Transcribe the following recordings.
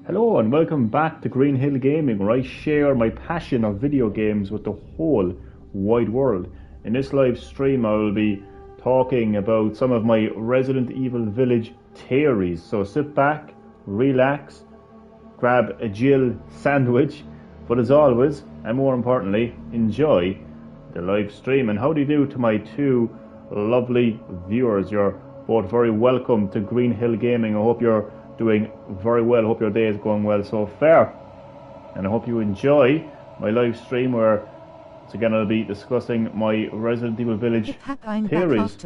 Hello and welcome back to Green Hill Gaming, where I share my passion of video games with the whole wide world. In this live stream I will be talking about some of my Resident Evil Village theories. So sit back, relax, grab a Jill sandwich, but as always, and more importantly, enjoy the live stream. And how do you do to my two lovely viewers? You're both very welcome to Green Hill Gaming. I hope you're doing very well. I hope your day is going well so far, and I hope you enjoy my live stream where once again I'll be discussing my Resident Evil Village theories.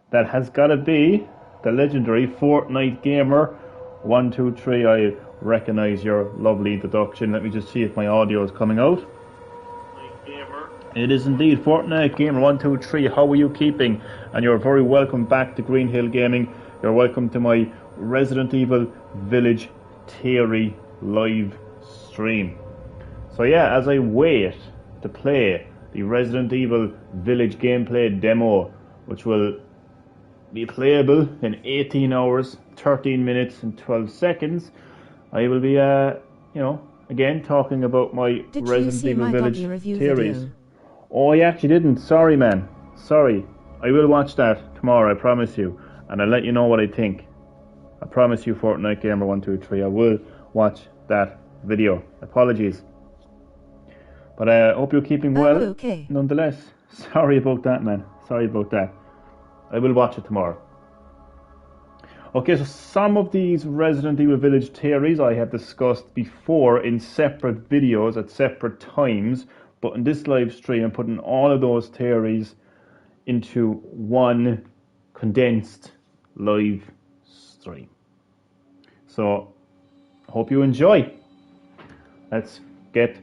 That has got to be the legendary Fortnite Gamer 123. I recognize your lovely deduction. Let me just see if my audio is coming out. It is indeed Fortnite Gamer 123. How are you keeping? And you're very welcome back to Green Hill Gaming. You're welcome to my Resident Evil Village theory live stream. So yeah, as I wait to play the Resident Evil Village gameplay demo, which will be playable in 18 hours, 13 minutes and 12 seconds, I will be, again talking about my Resident Evil Village theories. Video? Oh, I actually didn't. Sorry, man. Sorry. I will watch that tomorrow, I promise you. And I'll let you know what I think. I promise you, Fortnite Gamer 123, I will watch that video. Apologies. But I hope you're keeping well. Okay. Nonetheless, sorry about that, man. Sorry about that. I will watch it tomorrow. Okay, so some of these Resident Evil Village theories I have discussed before in separate videos at separate times. But in this live stream, I'm putting all of those theories into one condensed live stream. So, hope you enjoy. Let's get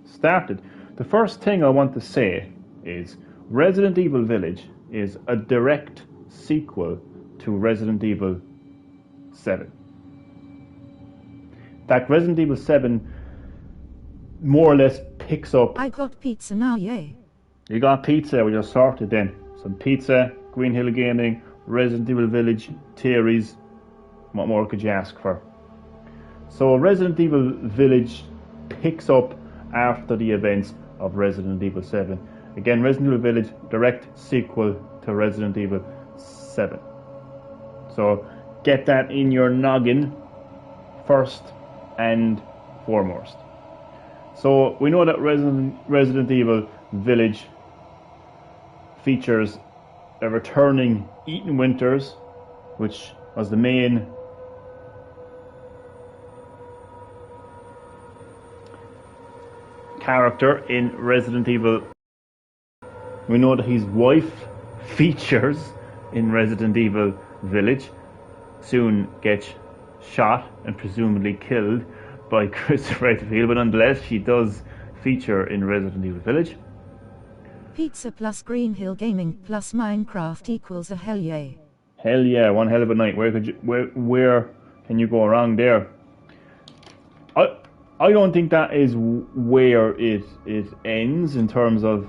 started. The first thing I want to say is Resident Evil Village is a direct sequel to Resident Evil 7. In fact, Resident Evil 7 more or less picks up... I got pizza now, yay. You got pizza, well, you're sorted then. Some pizza, Green Hill Gaming, Resident Evil Village theories. What more could you ask for? So Resident Evil Village picks up after the events of Resident Evil 7. Again, Resident Evil Village, direct sequel to Resident Evil 7. So get that in your noggin first and foremost. So we know that Resident Evil Village features a returning Ethan Winters, which was the main character in Resident Evil. We know that his wife features in Resident Evil Village, soon gets shot and presumably killed by Christopher Redfield, but nonetheless she does feature in Resident Evil Village. Pizza plus Green Hill Gaming plus Minecraft equals a hell yeah. Hell yeah, one hell of a night. Where can you go wrong there? I don't think that is where it ends in terms of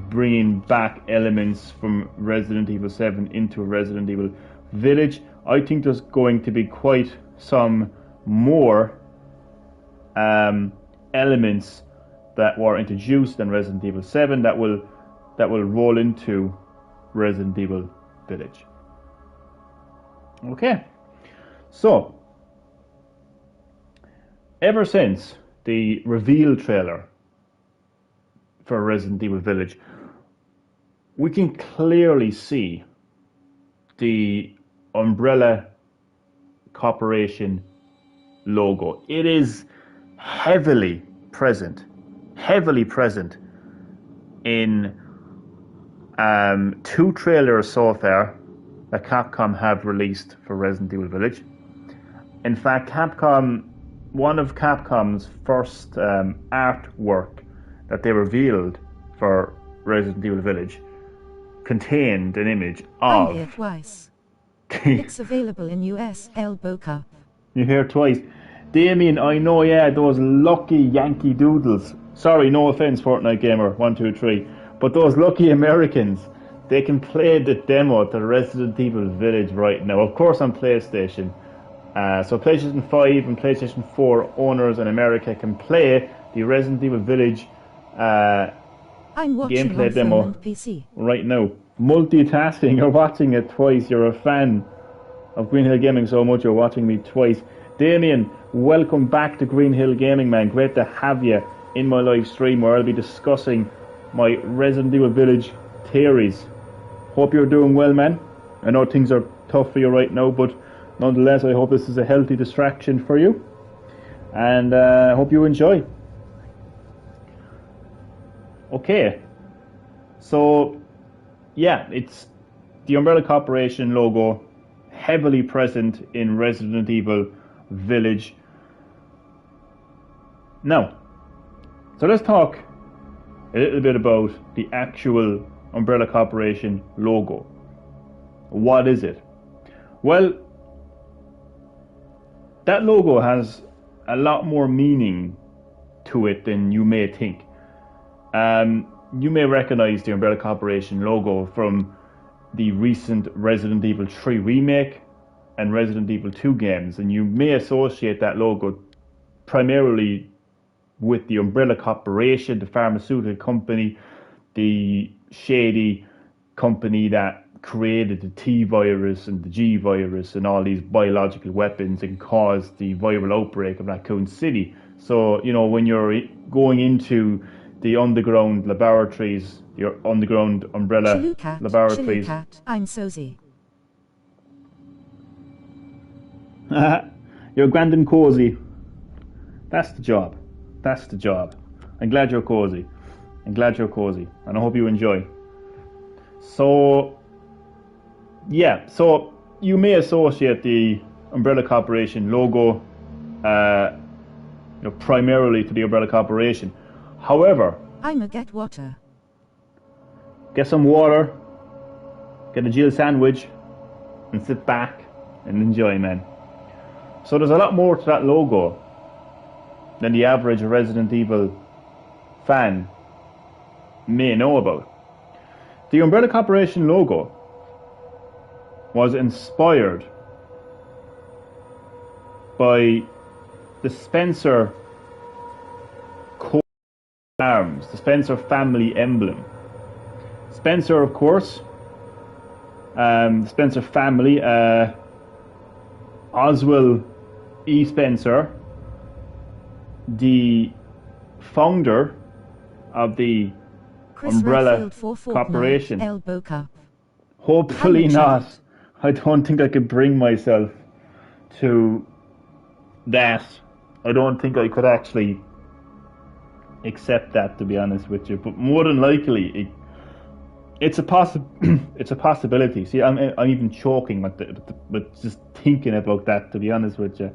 bringing back elements from Resident Evil 7 into Resident Evil Village. I think there's going to be quite some more elements that were introduced in Resident Evil 7 that will roll into Resident Evil Village. Okay, so ever since the reveal trailer for Resident Evil Village, we can clearly see the Umbrella Corporation logo. It is heavily present in two trailers so far that Capcom have released for Resident Evil Village. In fact, one of Capcom's first artwork that they revealed for Resident Evil Village contained an image of... I'm here twice. It's available in US Elbow Cup. You hear twice. Damien, I know, yeah, those lucky Yankee Doodles. Sorry, no offense, Fortnite Gamer 123, but those lucky Americans, they can play the demo to Resident Evil Village right now. Of course on PlayStation. So PlayStation 5 and PlayStation 4 owners in America can play the Resident Evil Village I'm watching gameplay on demo phone and PC. right now. Multitasking, you're watching it twice. You're a fan of Green Hill Gaming so much you're watching me twice. Damien, welcome back to Green Hill Gaming, man. Great to have you in my live stream where I'll be discussing my Resident Evil Village theories. Hope you're doing well, man. I know things are tough for you right now, but nonetheless, I hope this is a healthy distraction for you. And I hope you enjoy. Okay. So, yeah, it's the Umbrella Corporation logo heavily present in Resident Evil Village. Now, so let's talk a little bit about the actual Umbrella Corporation logo. What is it? Well, that logo has a lot more meaning to it than you may think. You may recognize the Umbrella Corporation logo from the recent Resident Evil 3 remake and Resident Evil 2 games, and you may associate that logo primarily with the Umbrella Corporation, the pharmaceutical company, the shady company that created the T virus and the G virus and all these biological weapons and caused the viral outbreak of Raccoon City. So, you know, when you're going into the underground laboratories, your underground Umbrella laboratories. Chillucat, I'm Sozy. You're grand and cozy. That's the job. That's the job. I'm glad you're cozy. I'm glad you're cozy. And I hope you enjoy. So, yeah. So, you may associate the Umbrella Corporation logo primarily to the Umbrella Corporation. However, I'm a get water. Get some water, get a Jill sandwich, and sit back and enjoy, man. So there's a lot more to that logo than the average Resident Evil fan may know about. The Umbrella Corporation logo was inspired by the Spencer coat of arms, the Spencer family emblem. Spencer, of course, the Spencer family, Oswald E. Spencer, the founder of the Chris Umbrella Redfield, Corporation. Elbow cup. Hopefully not. I don't think I could bring myself to that. I don't think I could actually accept that, to be honest with you. But more than likely, it's a possibility. See, I'm even choking with just thinking about that, to be honest with you.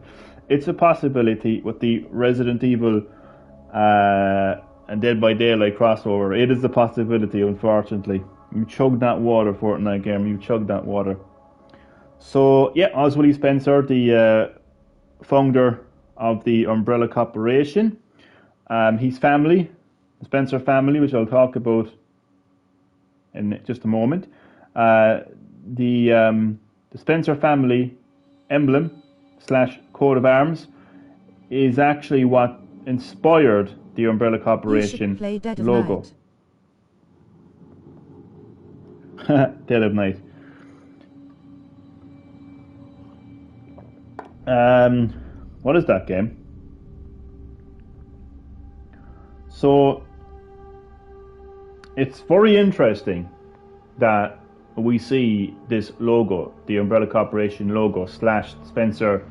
It's a possibility with the Resident Evil and Dead by Daylight crossover. It is a possibility, unfortunately. You chugged that water, Fortnite game. You chugged that water. So, yeah, Oswald E. Spencer, the founder of the Umbrella Corporation. His family, the Spencer family, which I'll talk about in just a moment. The Spencer family emblem / coat of arms is actually what inspired the Umbrella Corporation logo. Dead of Night. What is that game? So it's very interesting that we see this logo, the Umbrella Corporation logo / Spencer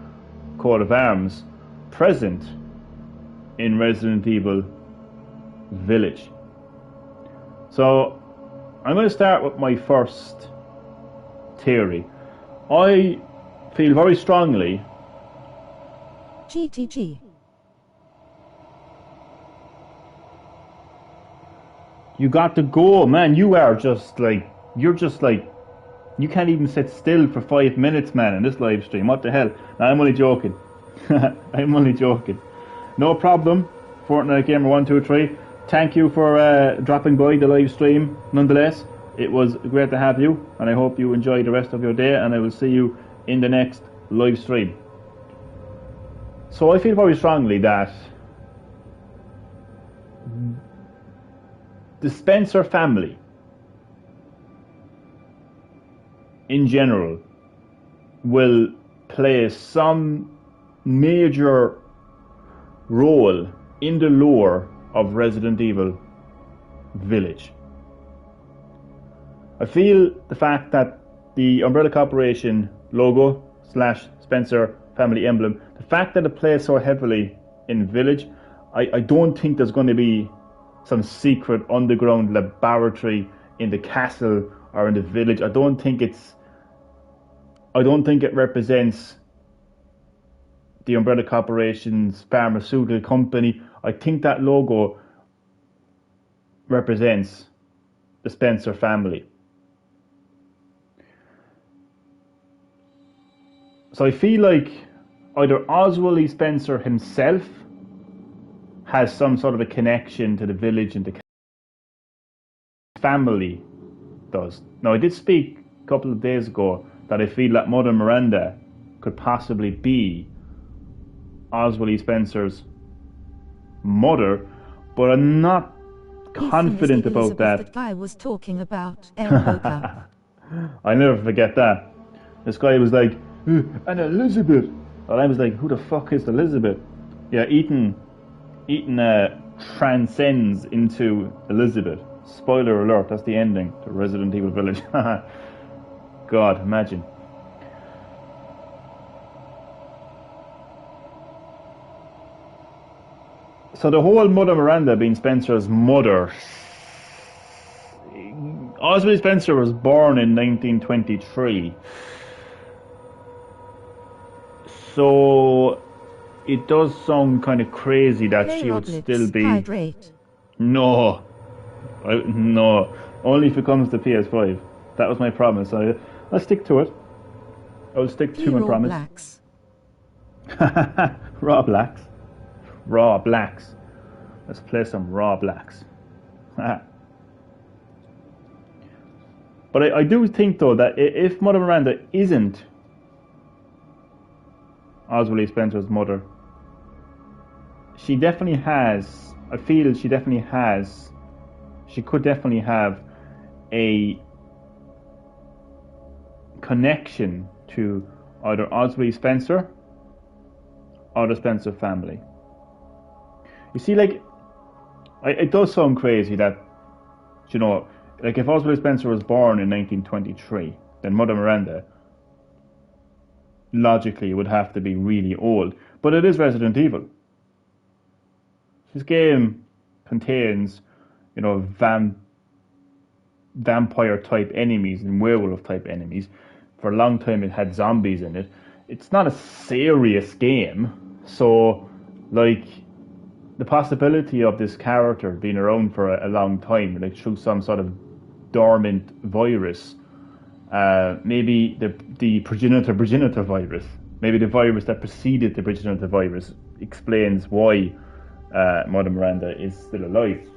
coat of arms, present in Resident Evil Village. So I'm going to start with my first theory. I feel very strongly GTG. You got to go, man. You're just like, you can't even sit still for 5 minutes, man, in this live stream. What the hell? No, I'm only joking. I'm only joking. No problem, Fortnite Gamer 123. Thank you for dropping by the live stream. Nonetheless, it was great to have you, and I hope you enjoy the rest of your day, and I will see you in the next live stream. So I feel very strongly that the Spencer family in general will play some major role in the lore of Resident Evil Village. I feel the fact that the Umbrella Corporation logo / Spencer family emblem, the fact that it plays so heavily in Village, I don't think there's going to be some secret underground laboratory in the castle or in the village. I don't think it represents the Umbrella Corporation's pharmaceutical company. I think that logo represents the Spencer family. So I feel like either Oswald E. Spencer himself has some sort of a connection to the village and the family does. Now, I did speak a couple of days ago that I feel that Mother Miranda could possibly be Oswald E. Spencer's mother, but I'm not confident about that. That guy was talking about Elboka. I never forget that. This guy was like, and Elizabeth. And I was like, who the fuck is Elizabeth? Yeah, Ethan transcends into Elizabeth. Spoiler alert, that's the ending to Resident Evil Village. God, imagine. So the whole Mother Miranda being Spencer's mother. Oswald Spencer was born in 1923. So it does sound kind of crazy that she would still be... Hydrate. No. No. Only if it comes to PS5. That was my promise. I'll stick to it. I'll stick to my promise. Blacks. Raw Blacks. Raw Blacks. Let's play some Raw Blacks. But I do think, though, that if Mother Miranda isn't Oswald E. Spencer's mother, she definitely has, I feel she could definitely have a connection to either Oswald E. Spencer or the Spencer family. You see, like, it does sound crazy that, you know, like if Oswald Spencer was born in 1923, then Mother Miranda logically would have to be really old. But it is Resident Evil. This game contains, you know, vampire type enemies and werewolf type enemies. For a long time it had zombies in it. It's not a serious game, so like the possibility of this character being around for a long time, like through some sort of dormant virus, maybe the progenitor virus, maybe the virus that preceded the progenitor virus, explains why Mother Miranda is still alive.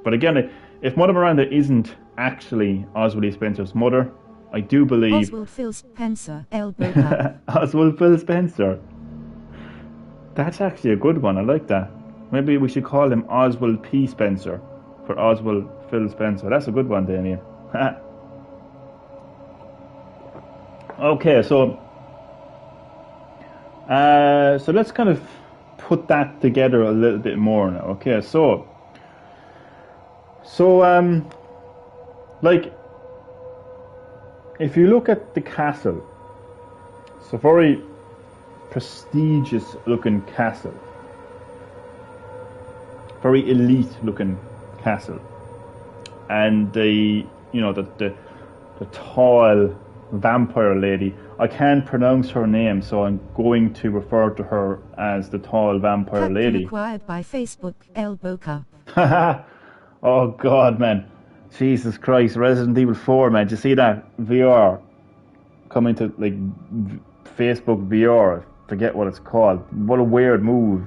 But again, if Mother Miranda isn't actually Oswald E. Spencer's mother, I do believe... Oswald Phil Spencer, Elboka. Oswald Phil Spencer. That's actually a good one, I like that. Maybe we should call him Oswald P. Spencer for Oswald Phil Spencer. That's a good one, Damien. Okay, so let's kind of put that together a little bit more now. Okay, so like if you look at the castle, it's a very prestigious looking castle, very elite looking castle, and the tall vampire lady, I can't pronounce her name, so I'm going to refer to her as the tall vampire lady. Acquired by Facebook, Elboka. Oh god, man, Jesus Christ, Resident Evil 4, man. Did you see that VR coming to like Facebook VR? Forget what it's called. What a weird move.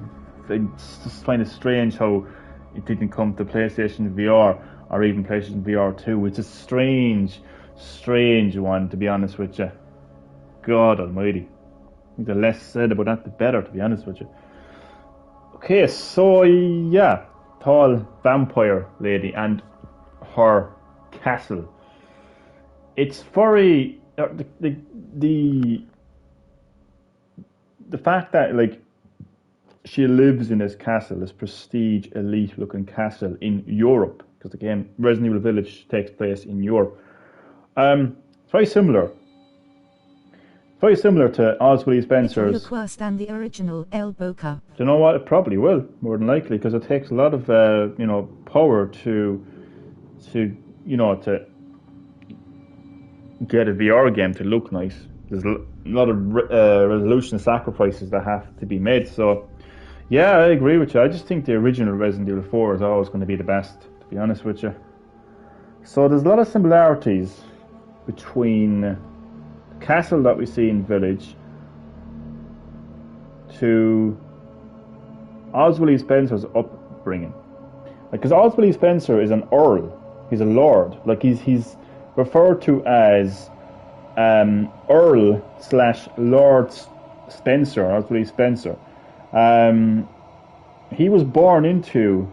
I just find it strange how it didn't come to PlayStation VR or even PlayStation VR 2. It's a strange one, to be honest with you. God almighty. think the less said about that, the better, to be honest with you. Okay, so yeah, tall vampire lady and her castle. It's very the fact that like she lives in this castle, this prestige, elite-looking castle in Europe, because the game Resident Evil Village takes place in Europe. It's very similar. Very similar to Oswald E. Spencer's. It'll look worse than the original Elbow Cup. Do you know what? It probably will, more than likely, because it takes a lot of power to get a VR game to look nice. There's a lot of resolution sacrifices that have to be made. So, yeah, I agree with you. I just think the original Resident Evil 4 is always going to be the best, to be honest with you. So there's a lot of similarities between the castle that we see in Village to Oswald E. Spencer's upbringing. Because Oswald E. Spencer is an earl. He's a lord. Like he's referred to as Earl / Lord Spencer, Oswald E. Spencer. He was born into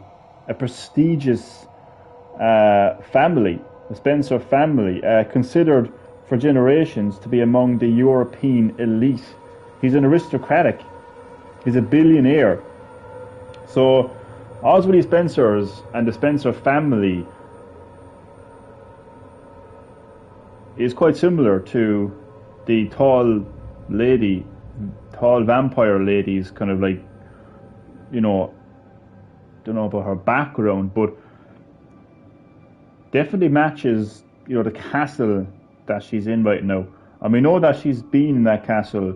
a prestigious family, the Spencer family, considered for generations to be among the European elite. He's an aristocratic. He's a billionaire. So Oswald E. Spencer's and the Spencer family is quite similar to the tall vampire lady's kind of like, don't know about her background, but definitely matches, the castle that she's in right now. And we know that she's been in that castle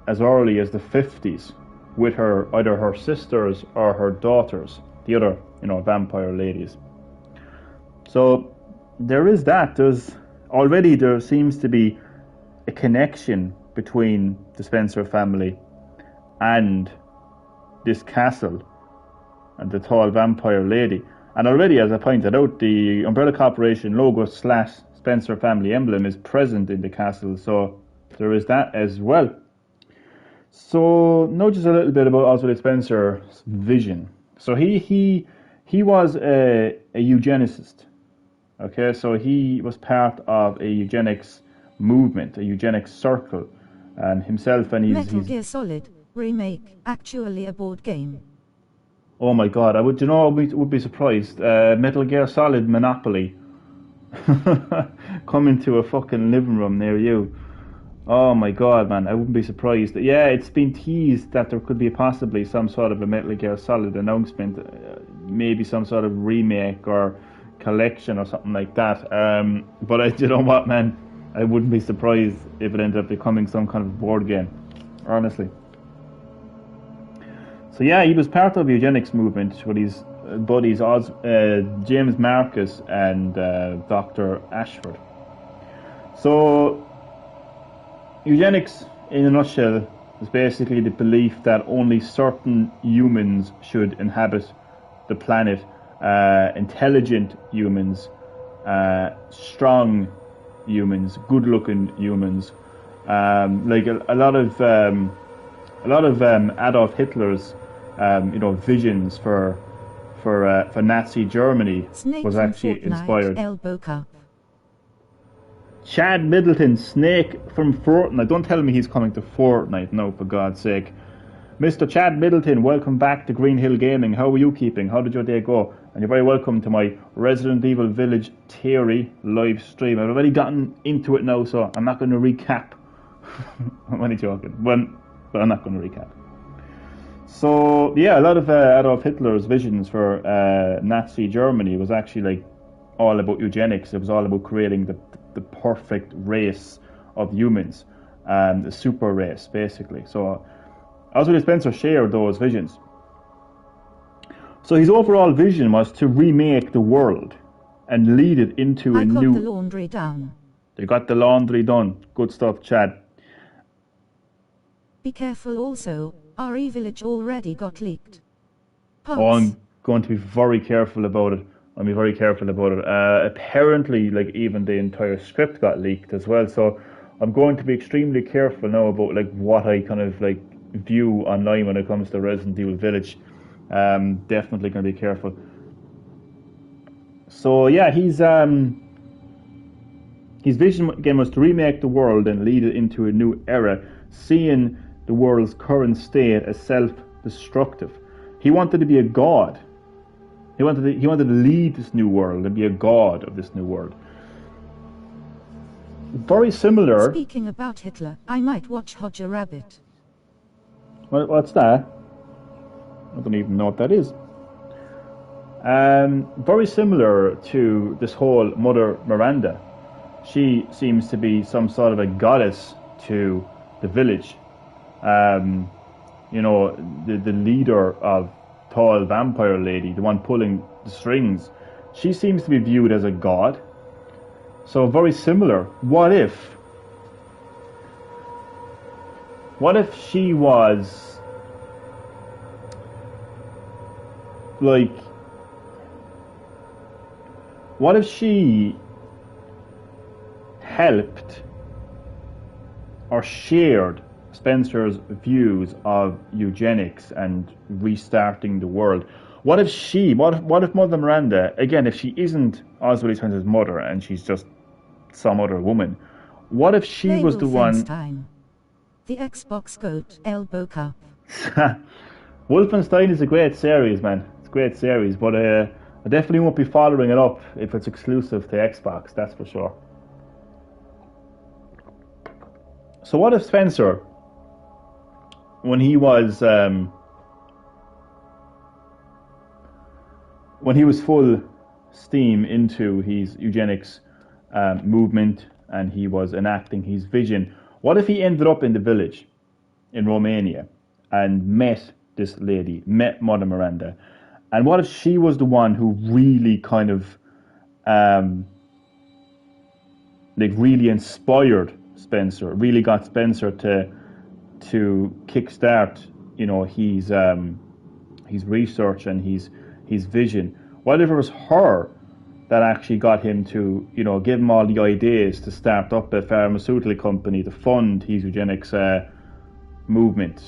as early as the 50s with either her sisters or her daughters, the other, vampire ladies. So there is that. There seems to be a connection between the Spencer family and this castle and the tall vampire lady. And already, as I pointed out, the Umbrella Corporation logo / Spencer family emblem is present in the castle, so there is that as well. So now just a little bit about Oswald Spencer's vision. So he was a eugenicist. Okay, so he was part of a eugenics movement, a eugenics circle, and himself and Metal Gear Solid remake, actually a board game. Oh my God, I would be surprised. Metal Gear Solid Monopoly coming to a fucking living room near you. Oh my God, man, I wouldn't be surprised. Yeah, it's been teased that there could be possibly some sort of a Metal Gear Solid announcement, maybe some sort of remake or collection or something like that. But you know what, man, I wouldn't be surprised if it ended up becoming some kind of board game, honestly. So yeah, he was part of the eugenics movement with his buddies James Marcus and Dr. Ashford. So eugenics, in a nutshell, is basically the belief that only certain humans should inhabit the planet. Intelligent humans, strong humans, good-looking humans. Like a lot of Adolf Hitler's visions for Nazi Germany Snake was actually Fortnite, inspired. Elbow Cup. Chad Middleton, Snake from Fortnite. Don't tell me he's coming to Fortnite, no, for God's sake. Mr. Chad Middleton, welcome back to Green Hill Gaming. How are you keeping? How did your day go? And you're very welcome to my Resident Evil Village Theory live stream. I've already gotten into it now, so I'm not going to recap. I'm only joking, but I'm not going to recap. So, yeah, a lot of Adolf Hitler's visions for Nazi Germany was actually like all about eugenics. It was all about creating the perfect race of humans, the super race, basically. So Oswald Spencer shared those visions. So his overall vision was to remake the world and lead it into a new... I got the laundry done. You got the laundry done. Good stuff, Chad. Be careful also, RE Village already got leaked. Pops. Oh, I'm going to be very careful about it. Apparently, like, even the entire script got leaked as well. So I'm going to be extremely careful now about like what I kind of like view online when it comes to Resident Evil Village. Definitely going to be careful. So yeah, his vision again was to remake the world and lead it into a new era, seeing the world's current state as self-destructive. He wanted to be a god. He wanted to lead this new world and be a god of this new world. Very similar. Speaking about Hitler, I might watch Roger Rabbit. What's that? I don't even know what that is. Very similar to this whole Mother Miranda. She seems to be some sort of a goddess to the village. You know, the leader of Tall Vampire Lady, the one pulling the strings. She seems to be viewed as a god. So very similar. What if she was like, what if she helped or shared Spencer's views of eugenics and restarting the world? What if Mother Miranda, again, if she isn't Oswald Spencer's mother and she's just some other woman, what if she Play was the one... Wolfenstein. The Xbox goat, elbow cup. Wolfenstein is a great series, man. It's a great series, but I definitely won't be following it up if it's exclusive to Xbox, that's for sure. So what if Spencer, when he was full steam into his eugenics movement and he was enacting his vision, what if he ended up in the village in Romania and met this lady, met Mother Miranda, and what if she was the one who really kind of like really inspired Spencer, really got Spencer to kickstart, you know, his research and his vision? What if it was her that actually got him to, you know, give him all the ideas to start up a pharmaceutical company to fund his eugenics movement?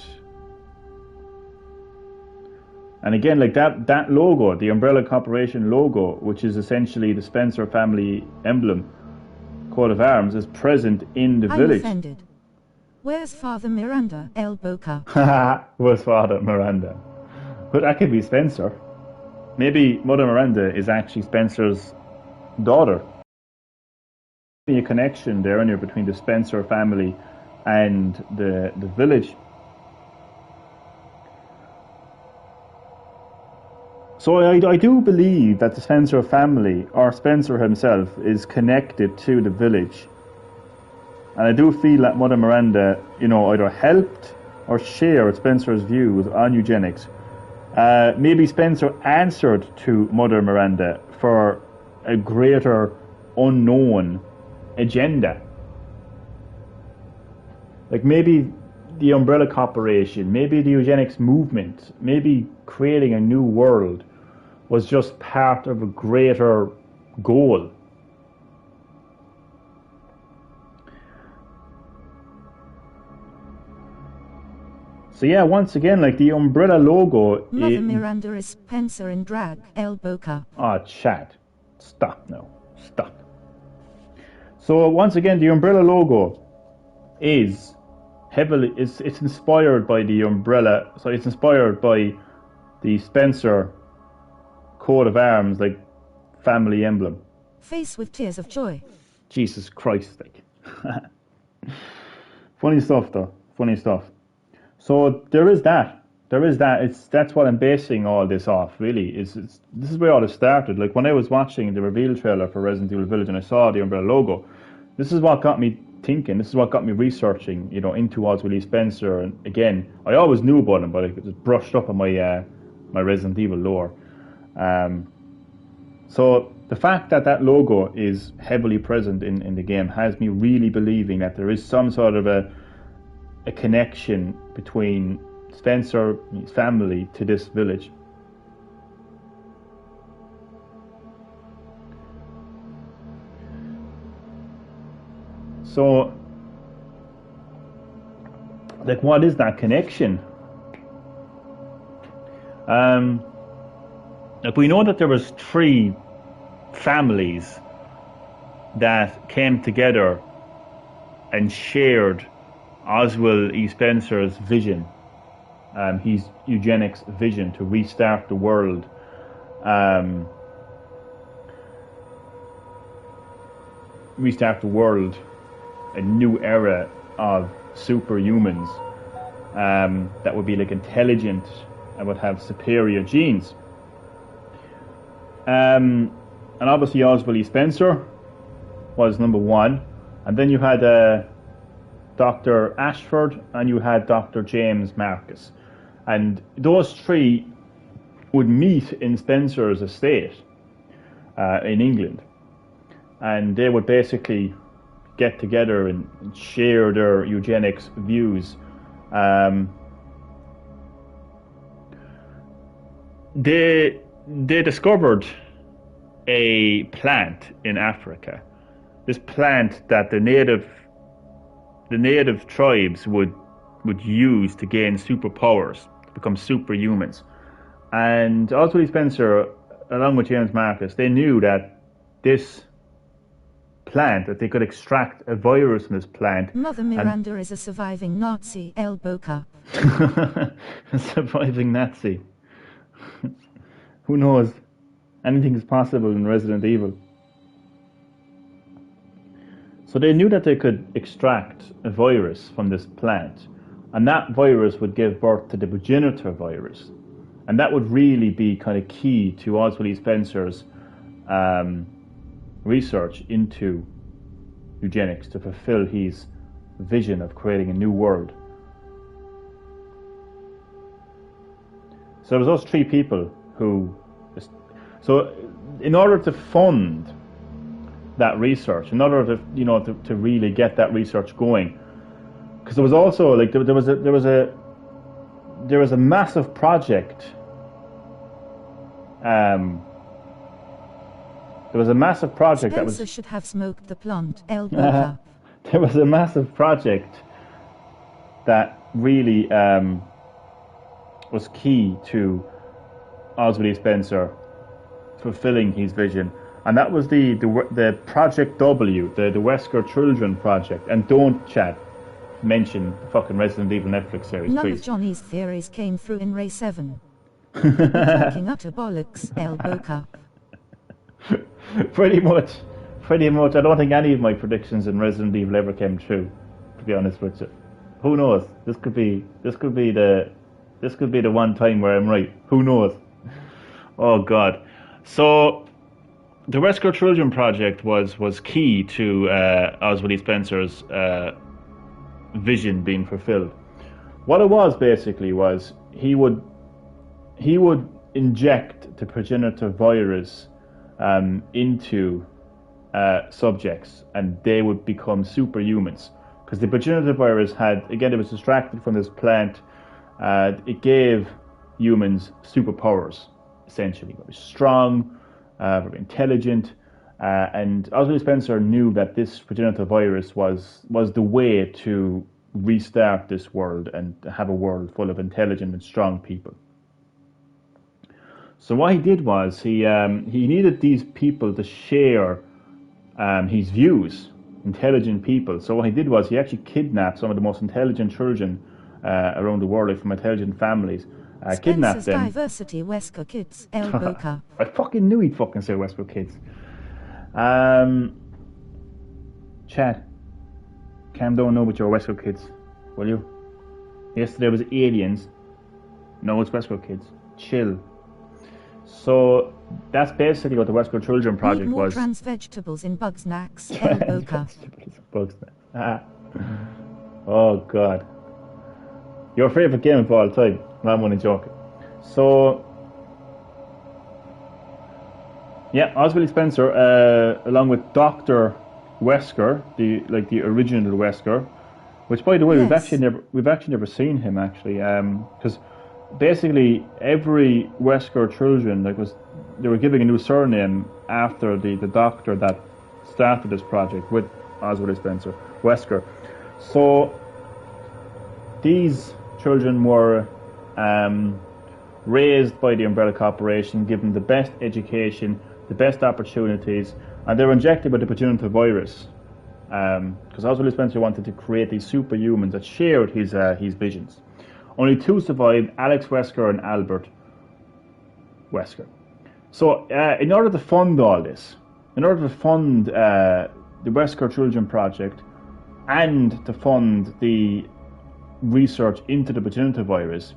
And again, like that logo, the Umbrella Corporation logo, which is essentially the Spencer family emblem, coat of arms, is present in the village. I'm offended. Where's Father Miranda, elbow cup? Where's Father Miranda? But that could be Spencer. Maybe Mother Miranda is actually Spencer's daughter. A connection there in between the Spencer family and the village. So I do believe that the Spencer family, or Spencer himself, is connected to the village. And I do feel that Mother Miranda, you know, either helped or shared Spencer's views on eugenics. Maybe Spencer answered to Mother Miranda for a greater unknown agenda. Like maybe the Umbrella Corporation, maybe the eugenics movement, maybe creating a new world was just part of a greater goal. So yeah, once again, like the Umbrella logo... Mother Miranda is Spencer in drag, elbow cup. Oh, Chad. Stop now. Stop. So once again, the Umbrella logo is heavily... It's inspired by the Umbrella... So it's inspired by the Spencer coat of arms, like family emblem. Face with tears of joy. Jesus Christ, like. Funny stuff, though. Funny stuff. So there is that. That's what I'm basing all this off. Really, this is where all this started. Like when I was watching the reveal trailer for Resident Evil Village and I saw the Umbrella logo, this is what got me thinking. This is what got me researching, you know, into Oswald Lee Spencer. And again, I always knew about him, but it just brushed up on my my Resident Evil lore. So the fact that logo is heavily present in the game has me really believing that there is some sort of a connection between Spencer and his family to this village. So Like, what is that connection? Like, we know that there was 3 families that came together and shared Oswald E. Spencer's vision, his eugenics vision to restart the world. Restart the world, a new era of superhumans that would be like intelligent and would have superior genes. And obviously Oswald E. Spencer was number 1, and then you had Dr. Ashford and you had Dr. James Marcus, and those 3 would meet in Spencer's estate in England, and they would basically get together and share their eugenics views. They discovered a plant in Africa. This plant that the native tribes would use to gain superpowers, to become superhumans. And Oswald E. Spencer, along with James Marcus, they knew that this plant, that they could extract a virus from this plant. Mother Miranda is a surviving Nazi, Elbow. A surviving Nazi. Who knows? Anything is possible in Resident Evil. So they knew that they could extract a virus from this plant, and that virus would give birth to the progenitor virus. And that would really be kind of key to Oswald E. Spencer's research into eugenics to fulfill his vision of creating a new world. So it was those 3 people who... So in order to fund that research, in order to really get that research going, because there was also like there was a massive project. There was a massive project Spencer that was... should have smoked the plant, Elbow. There was a massive project that really was key to Oswald E. Spencer fulfilling his vision, and that was the Project W, the Wesker Children Project. And don't, chat, mention the fucking Resident Evil Netflix series, None please. of Johnny's theories came through in Ray 7. Talking utter bollocks, Elbow. Pretty much. I don't think any of my predictions in Resident Evil ever came true, to be honest with you. Who knows? This could be the one time where I'm right. Who knows? Oh God. So the Wesker Children Project was key to Oswald E. Spencer's vision being fulfilled. What it was basically was he would inject the progenitor virus into subjects, and they would become superhumans. Because the progenitor virus it was extracted from this plant. It gave humans superpowers, essentially. Very strong, very intelligent, and Oswald Spencer knew that this progenitor virus was the way to restart this world and have a world full of intelligent and strong people. So what he did was he needed these people to share his views, intelligent people. So what he did was he actually kidnapped some of the most intelligent children around the world, like from intelligent families. Kidnapped them. Diversity Wesker Kids, Elbow. I fucking knew he'd fucking say Wesker Kids. Chad, calm down now with your Wesker Kids, will you? Yesterday was Aliens, now it's Wesker Kids. Chill. So that's basically what the Wesker Children Project Need more was. trans vegetables in Bugsnax, Elbow. Bugsnax. Oh God. Your favourite game of all time. No, I'm only joking. So, yeah, Oswald Spencer, along with Dr. Wesker, the original Wesker, which, by the way, Yes. we've actually never seen him actually, because basically every Wesker children they were giving a new surname after the doctor that started this project with Oswald Spencer, Wesker. So these children were raised by the Umbrella Corporation, given the best education, the best opportunities, and they were injected with the progenitor virus. Because Oswald Spencer wanted to create these superhumans that shared his visions. Only two survived, Alex Wesker and Albert Wesker. So in order to fund all this, in order to fund the Wesker Children Project and to fund the research into the progenitor virus,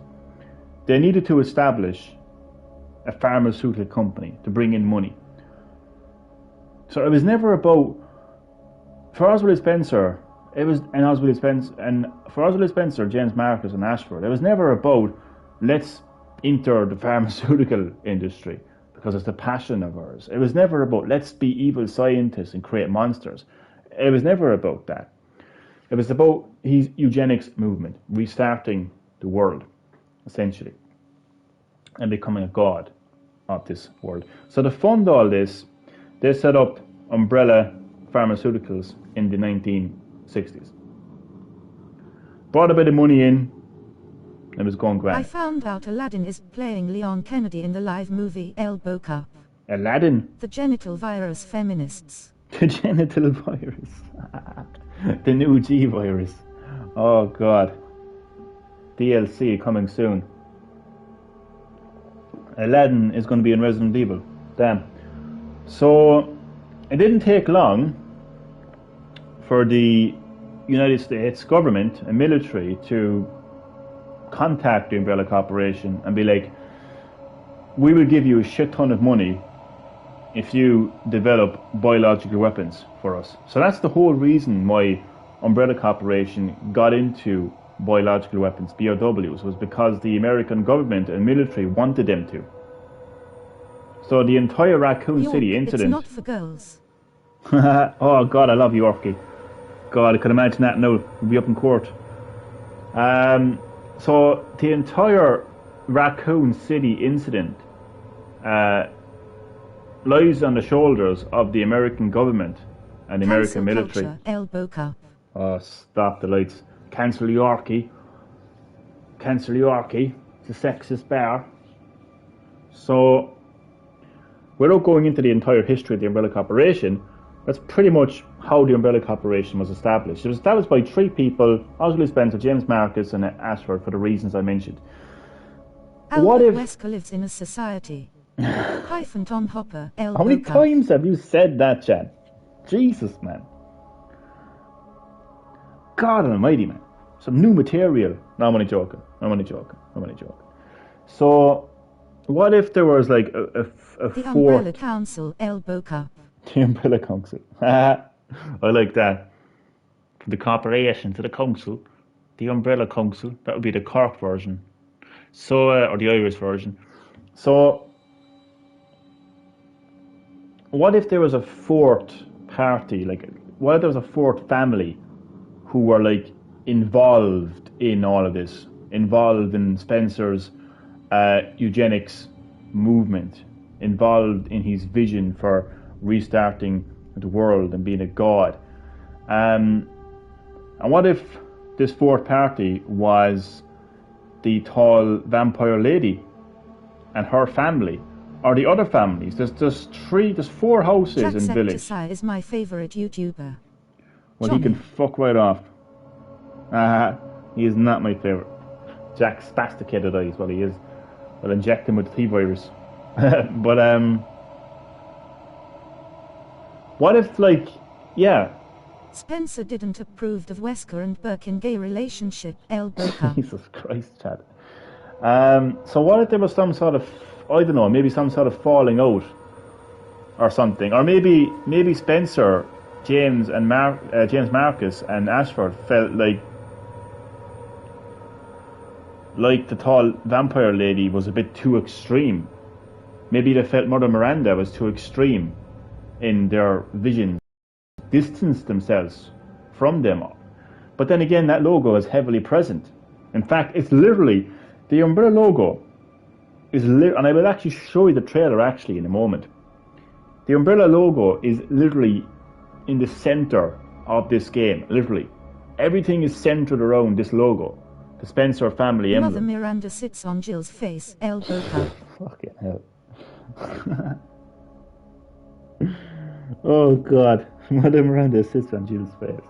they needed to establish a pharmaceutical company to bring in money. So it was never about, for Oswald Spencer, for Oswald Spencer, James Marcus and Ashford, it was never about, let's enter the pharmaceutical industry because it's the passion of ours. It was never about, let's be evil scientists and create monsters. It was never about that. It was about his eugenics movement, restarting the world, essentially, and becoming a god of this world. So to fund all this, they set up Umbrella Pharmaceuticals in the 1960s. Brought a bit of money in, it was going grand. I found out Aladdin is playing Leon Kennedy in the live movie Elbow Cup. Aladdin? The genital virus feminists. The genital virus. The new G virus. Oh God. DLC coming soon. Aladdin is going to be in Resident Evil. Damn. So it didn't take long for the United States government and military to contact the Umbrella Corporation and be like, we will give you a shit ton of money if you develop biological weapons for us. So that's the whole reason why Umbrella Corporation got into biological weapons, BOWs, was because the American government and military wanted them to. So the entire Raccoon City incident... It's not for girls. Oh God, I love Yorkie. God, I can imagine that now. We'll be up in court. So the entire Raccoon City incident lies on the shoulders of the American government and the American military. Culture, Elbow Cup. Oh, stop the lights. Cancel Yorkie. Cancel Yorkie. It's a sexist bar. So, without going into the entire history of the Umbrella Corporation, that's pretty much how the Umbrella Corporation was established. It was established by three people, Oswald Spencer, James Marcus and Ashford, for the reasons I mentioned. Albert Wesker lives in a society. Hyphen Tom Hopper, Elbow How many Cup. times have you said that, Chad? Jesus, man. God almighty, man. Some new material. No, I'm only joking. So, what if there was like a The fourth... Umbrella Council, Elbow Cup. The Umbrella Council. I like that. From the corporation to the council. The Umbrella Council. That would be the Cork version. So, or the Irish version. So, what if there was a fourth party? Like, what if there was a fourth family who were like involved in all of this? Involved in Spencer's eugenics movement. Involved in his vision for restarting the world and being a god. And what if this fourth party was the tall vampire lady and her family, or the other families? There's four houses in Village. Jacksepticeye is my favorite YouTuber. Well, Johnny. he can fuck right off. He is not my favorite. Jack Spasticated Eyes, well, he is. I'll inject him with the T-virus. But what if, like, yeah. Spencer didn't approve of Wesker and Birkin gay relationship, Elbow Cup. Jesus Christ, Chad. So what if there was some sort of, I don't know, maybe some sort of falling out or something, or maybe Spencer, James Marcus and Ashford felt like the tall vampire lady was a bit too extreme. Maybe they felt Mother Miranda was too extreme in their vision, distanced themselves from them. But then again, that logo is heavily present. In fact, it's literally, the Umbrella logo is, and I will actually show you the trailer actually in a moment. The Umbrella logo is literally in the center of this game, literally. Everything is centered around this logo the Spencer family Mother emblem. Miranda sits on Jill's face, elbow cup. Fucking hell. Oh God, Mother Miranda sits on Jill's face.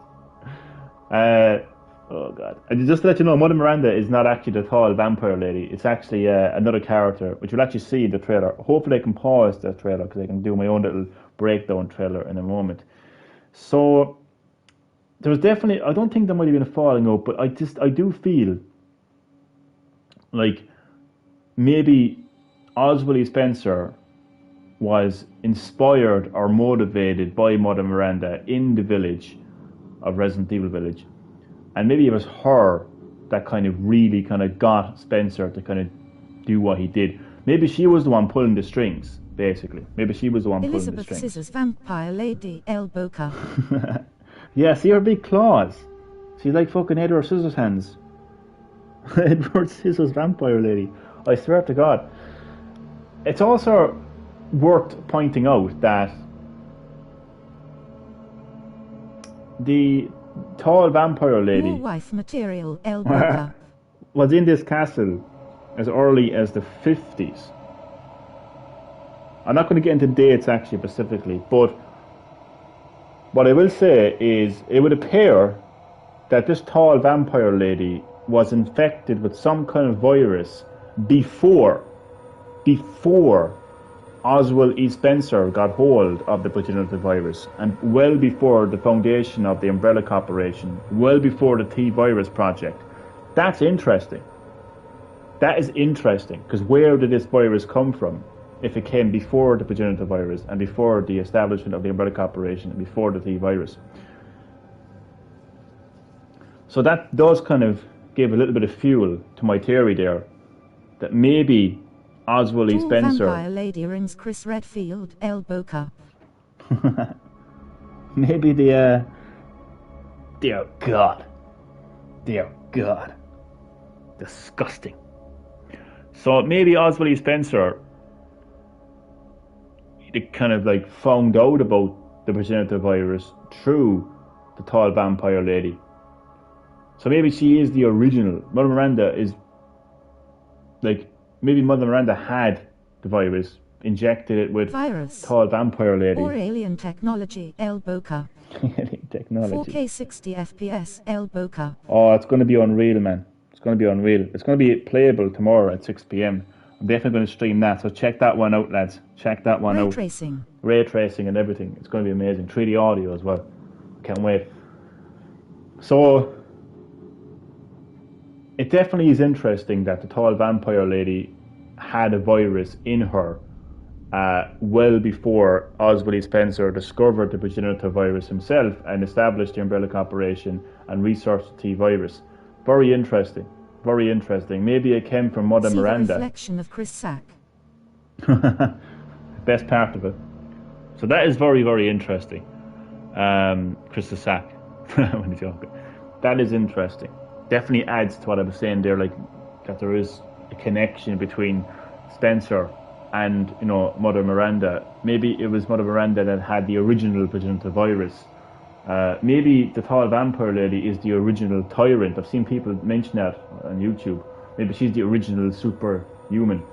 Oh God. And just to let you know, Mother Miranda is not actually the tall vampire lady. It's actually another character, which you'll actually see in the trailer. Hopefully I can pause the trailer because I can do my own little breakdown trailer in a moment. So, there was definitely, I don't think there might have been a falling out, but I do feel like maybe Oswald E. Spencer was inspired or motivated by Mother Miranda in the village of Resident Evil Village. And maybe it was her that kind of really kind of got Spencer to kind of do what he did. Maybe she was the one pulling the strings, basically. Maybe she was the one pulling the Elizabeth strings. Scissors Vampire Lady, elbow cup. Yeah, see her big claws. She's like fucking Edward Scissorhands. Edward Scissors Vampire Lady. I swear to God. It's also worth pointing out that the tall vampire lady More wife material, elbow cup. was in this castle as early as the 50s. I'm not going to get into dates actually specifically, but what I will say is it would appear that this tall vampire lady was infected with some kind of virus before Oswald E. Spencer got hold of the progenitor virus, and well before the foundation of the Umbrella Corporation, well before the T-Virus project. That's interesting. That is interesting, because where did this virus come from? If it came before the progenitor virus, and before the establishment of the Umbrella Corporation, and before the T-Virus. So that does kind of give a little bit of fuel to my theory there, that maybe Oswald E. Tall Spencer. Vampire Lady rings Chris Redfield, elbow cup. Maybe the dear God, disgusting. So maybe Oswald E. Spencer, he kind of like found out about the progenitor virus through the tall vampire lady. So maybe she is the original. Mother Miranda is like, maybe Mother Miranda had the virus, injected it with Virus. tall vampire lady. Or alien technology, elbow cup. Alien technology. 4K 60 FPS, elbow cup. Oh, it's going to be unreal, man. It's going to be unreal. It's going to be playable tomorrow at 6 p.m. I'm definitely going to stream that, so check that one out, lads. Check that one Ray out. tracing. Ray tracing and everything. It's going to be amazing. 3D audio as well. Can't wait. So, it definitely is interesting that the tall vampire lady had a virus in her well before Oswald E. Spencer discovered the progenitor virus himself and established the Umbrella Corporation and researched the T-Virus. Very interesting. Very interesting. Maybe it came from Mother See Miranda. the reflection of Chris Sack. Best part of it. So that is very, very interesting. Chris Sack. When he's joking. That is interesting. Definitely adds to what I was saying there, like that there is a connection between Spencer and, you know, Mother Miranda. Maybe it was Mother Miranda that had the original progenitor virus. Maybe the tall vampire lady is the original tyrant. I've seen people mention that on YouTube. Maybe she's the original superhuman.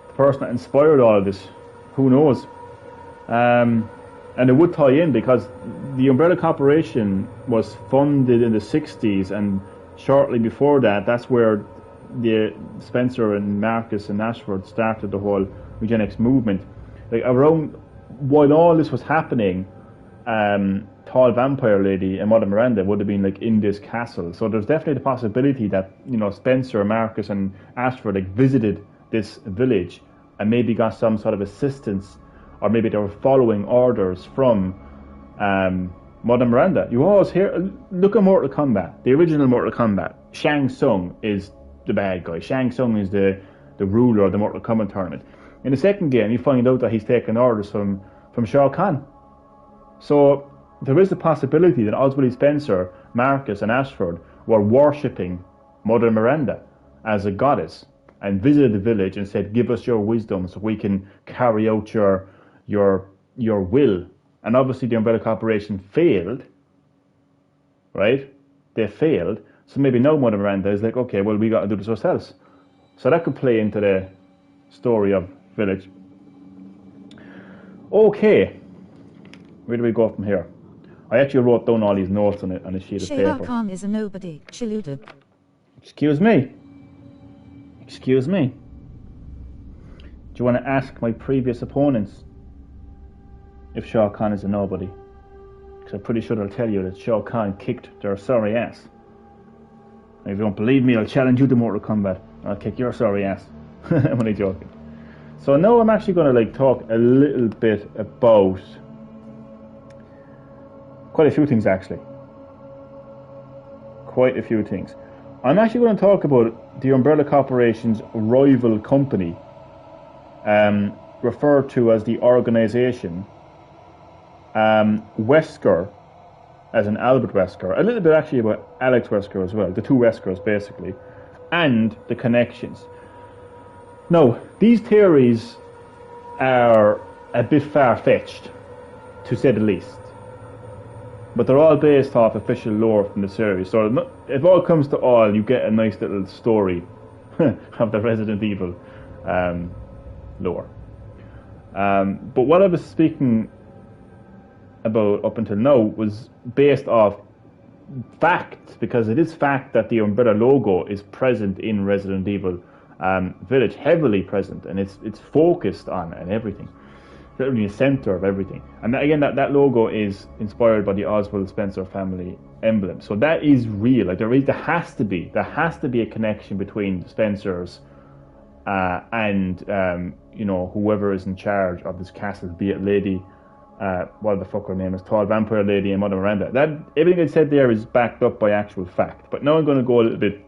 The person that inspired all of this, who knows? And it would tie in because the Umbrella Corporation was funded in the 60s, and shortly before that, that's where the Spencer and Marcus and Ashford started the whole eugenics movement. Like around while all this was happening, tall vampire lady and Mother Miranda would have been like in this castle. So there's definitely the possibility that, you know, Spencer, Marcus, and Ashford like visited this village and maybe got some sort of assistance, or maybe they were following orders from Mother Miranda. You always hear, look at Mortal Kombat, the original Mortal Kombat. Shang Tsung is the bad guy. Shang Tsung is the ruler of the Mortal Kombat tournament. In the second game, you find out that he's taking orders from Shao Kahn. So there is the possibility that Oswald E. Spencer, Marcus, and Ashford were worshipping Mother Miranda as a goddess and visited the village and said, "Give us your wisdom so we can carry out your will." And obviously the Umbrella Corporation failed, right? They failed. So maybe now Mother Miranda is like, okay, well, we got to do this ourselves. So that could play into the story of Village. Okay, where do we go from here? I actually wrote down all these notes on a sheet of Shah paper. Khan is a nobody. Chiluda. Excuse me. Excuse me. Do you want to ask my previous opponents if Shah Khan is a nobody? Because I'm pretty sure they'll tell you that Shah Khan kicked their sorry ass. And if you don't believe me, I'll challenge you to Mortal Kombat. I'll kick your sorry ass. I'm only joking. So now I'm actually going to talk a little bit about quite a few things, actually. Quite a few things. I'm actually going to talk about the Umbrella Corporation's rival company, referred to as the organization Wesker, as in Albert Wesker, a little bit actually about Alex Wesker as well, the two Weskers basically, and the connections. Now, these theories are a bit far-fetched, to say the least, but they're all based off official lore from the series. So if all comes to all, you get a nice little story of the Resident Evil lore. But what I was speaking about up until now was based off fact, because it is fact that the Umbrella logo is present in Resident Evil Village, heavily present, and it's focused on and everything. It's literally the center of everything. And again, that logo is inspired by the Oswald Spencer family emblem. So that is real. There has to be a connection between the Spencers and whoever is in charge of this castle, be it Lady, what the fuck her name is, Tall Vampire Lady and Mother Miranda. That everything I said there is backed up by actual fact. But now I'm going to go a little bit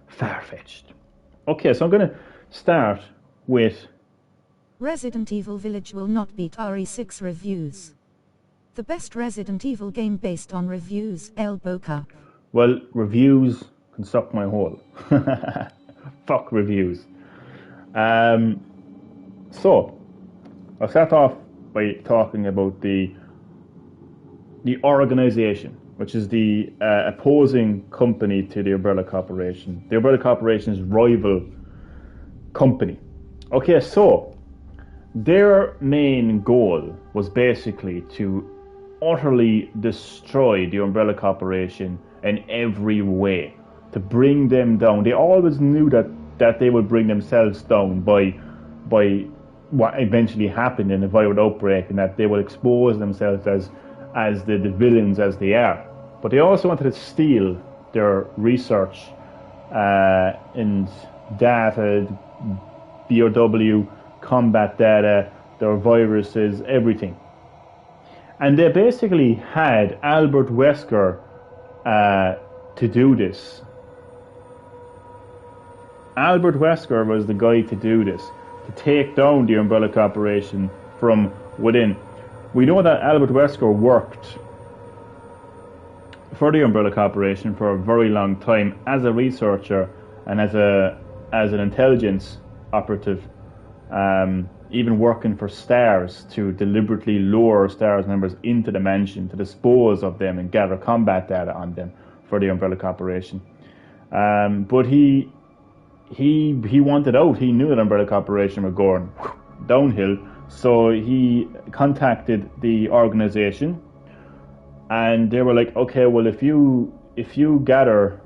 far-fetched. Okay, so I'm going to start with Resident Evil Village will not beat RE6 reviews. The best Resident Evil game based on reviews, El Boca. Well, reviews can suck my hole. Fuck reviews. So, I'll start off by talking about the organization, which is the opposing company to the Umbrella Corporation. The Umbrella Corporation's rival company. Okay, so their main goal was basically to utterly destroy the Umbrella Corporation in every way, to bring them down. They always knew that they would bring themselves down by what eventually happened in the violent outbreak, and that they would expose themselves as the villains as they are. But they also wanted to steal their research and data, BOW, combat data, their viruses, everything. And they basically had Albert Wesker to do this. Albert Wesker was the guy to do this, to take down the Umbrella Corporation from within. We know that Albert Wesker worked for the Umbrella Corporation for a very long time as a researcher and as an intelligence operative, even working for STARS to deliberately lure STARS members into the mansion to dispose of them and gather combat data on them for the Umbrella Corporation. But he wanted out. He knew that Umbrella Corporation were going downhill, so he contacted the organization, and they were like, okay, well, if you gather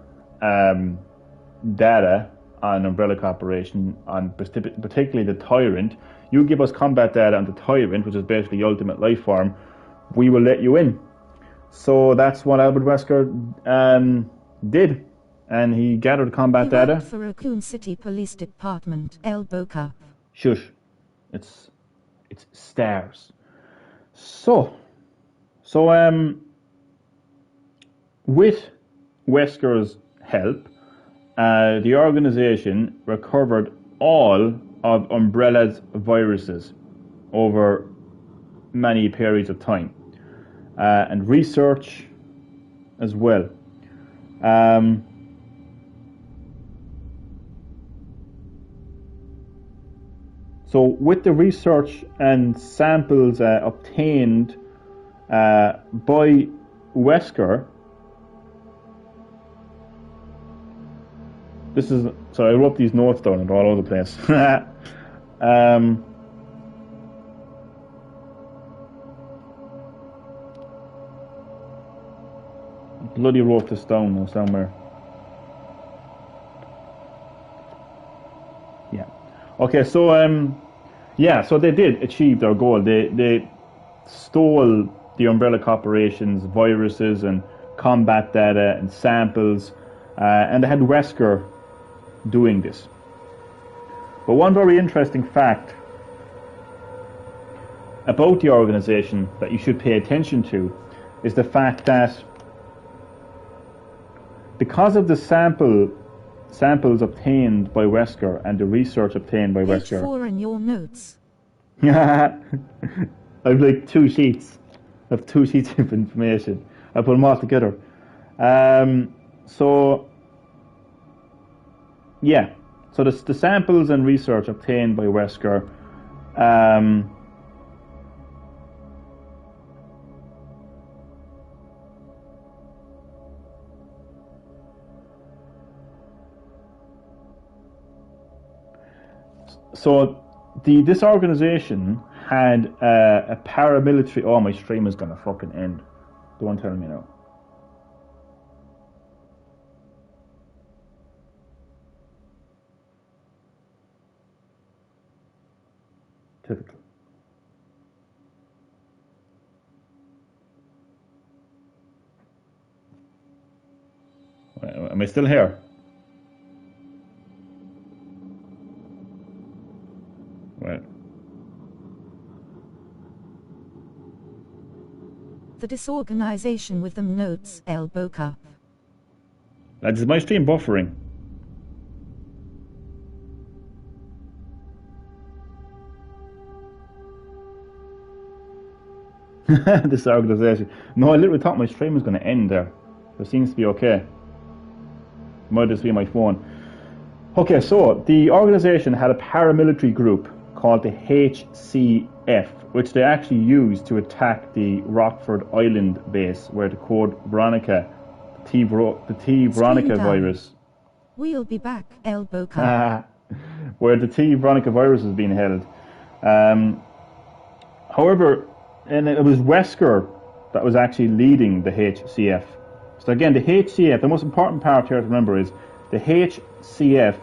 data on Umbrella Corporation, on particularly the Tyrant, you give us combat data on the Tyrant, which is basically the ultimate life form, we will let you in. So that's what Albert Wesker did, and he gathered combat data. For Raccoon City Police Department, El Boca. Shush, it's STARS. So with Wesker's help, the organization recovered all of Umbrella's viruses over many periods of time, and research as well. So with the research and samples obtained by Wesker, This is, so I wrote these notes down and they're all over the place. Bloody wrote this down somewhere. Yeah. Okay, so yeah, so they did achieve their goal. They stole the Umbrella Corporation's viruses and combat data and samples, and they had Wesker doing this. But one very interesting fact about the organization that you should pay attention to is the fact that because of the samples obtained by Wesker and the research obtained by Page Wesker. 4 in your notes. I've like 2 sheets. I have 2 sheets of information. I put them all together. So yeah, so the samples and research obtained by Wesker, so this organization had a paramilitary. Oh, my stream is gonna fucking end. Don't tell me now. Typical. Am I still here? Well. The disorganization with them notes, elbow cup. Lads, is my stream buffering? This organization. No, I literally thought my stream was going to end there. It seems to be okay. Might just be my phone. Okay, so the organization had a paramilitary group called the HCF, which they actually used to attack the Rockford Island base where the Code Veronica, the T Veronica virus. We'll be back, elbow cup. Where the T Veronica virus was being held. However, and it was Wesker that was actually leading the HCF. So again, the HCF, the most important part here to remember is the HCF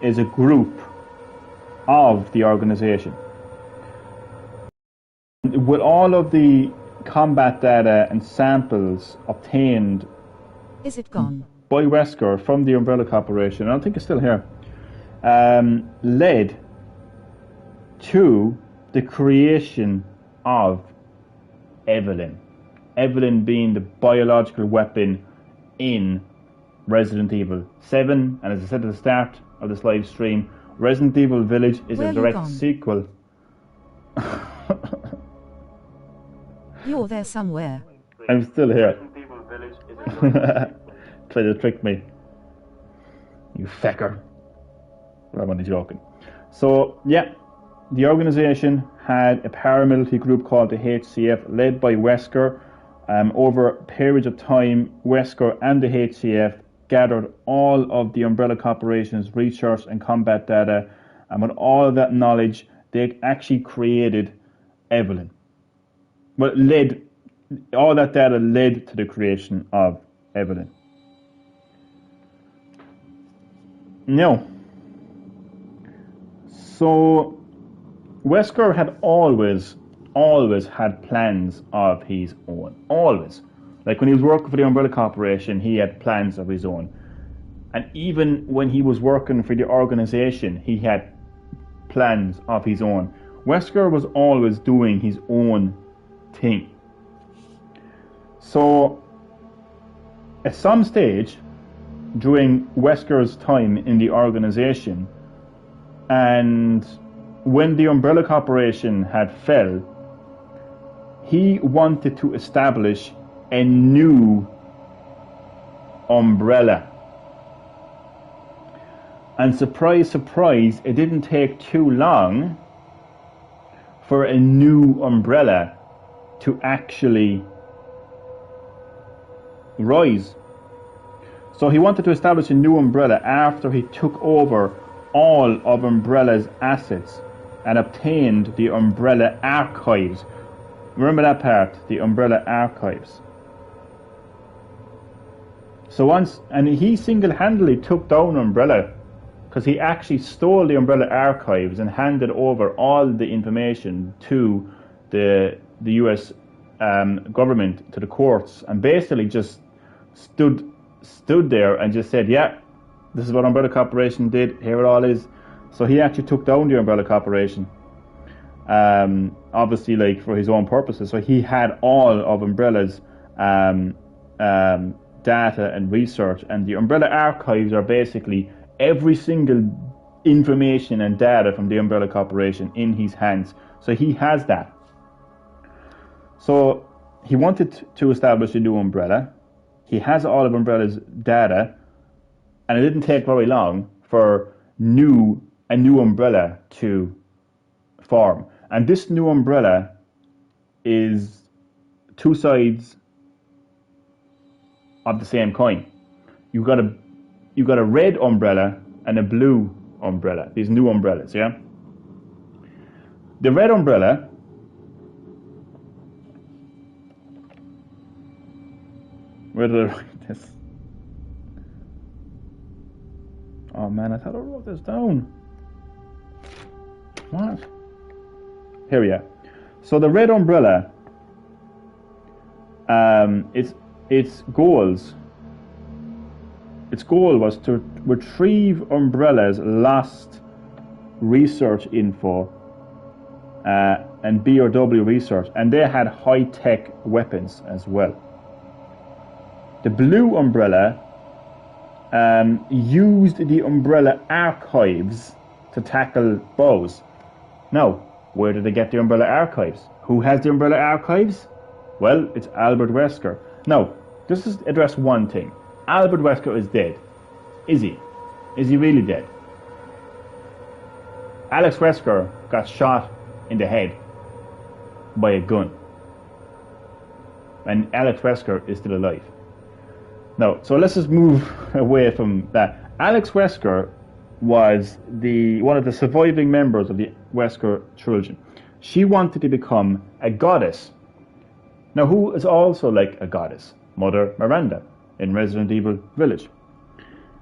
is a group of the organization. With all of the combat data and samples obtained Is it gone? by Wesker from the Umbrella Corporation, and I think it's still here, led to the creation of Evelyn. Evelyn being the biological weapon in Resident Evil 7, and as I said at the start of this live stream, Resident Evil Village is a direct sequel. You're there somewhere. I'm still here. Try to trick me. You fecker. I'm only joking. So, yeah, the organization had a paramilitary group called the HCF, led by Wesker. Over periods of time, Wesker and the HCF gathered all of the Umbrella Corporation's research and combat data, and with all of that knowledge, they actually created Evelyn. Well, all that data led to the creation of Evelyn. Now, so Wesker had always had plans of his own. Always. Like when he was working for the Umbrella Corporation, he had plans of his own. And even when he was working for the organization, he had plans of his own. Wesker was always doing his own thing. So, at some stage during Wesker's time in the organization, and when the Umbrella Corporation had fell, he wanted to establish a new umbrella. And surprise, surprise, it didn't take too long for a new umbrella to actually rise. So he wanted to establish a new umbrella after he took over all of Umbrella's assets and obtained the Umbrella archives. Remember that part, the Umbrella archives. So he single-handedly took down Umbrella because he actually stole the Umbrella archives and handed over all the information to the US government, to the courts, and basically just stood there and just said, yeah, this is what Umbrella Corporation did, here it all is. So he actually took down the Umbrella Corporation, obviously like for his own purposes. So he had all of Umbrella's data and research, and the Umbrella archives are basically every single information and data from the Umbrella Corporation in his hands. So he has that. So he wanted to establish a new umbrella. He has all of Umbrella's data, and it didn't take very long for a new umbrella to form. And this new umbrella is two sides of the same coin. You've got a red umbrella and a blue umbrella. These new umbrellas, yeah. The red umbrella Where did I write this? Oh man, I thought I wrote this down. What? Here we are. So the red umbrella, its goal was to retrieve Umbrella's lost research info and BOW research, and they had high-tech weapons as well. The blue umbrella used the Umbrella archives to tackle bows. Now, where did they get the Umbrella archives? Who has the Umbrella archives? Well, it's Albert Wesker. Now, just to address one thing. Albert Wesker is dead. Is he? Is he really dead? Alex Wesker got shot in the head by a gun. And Alex Wesker is still alive. No, so let's just move away from that. Alex Wesker was one of the surviving members of the Wesker trilogy. She wanted to become a goddess. Now, who is also like a goddess? Mother Miranda in Resident Evil Village.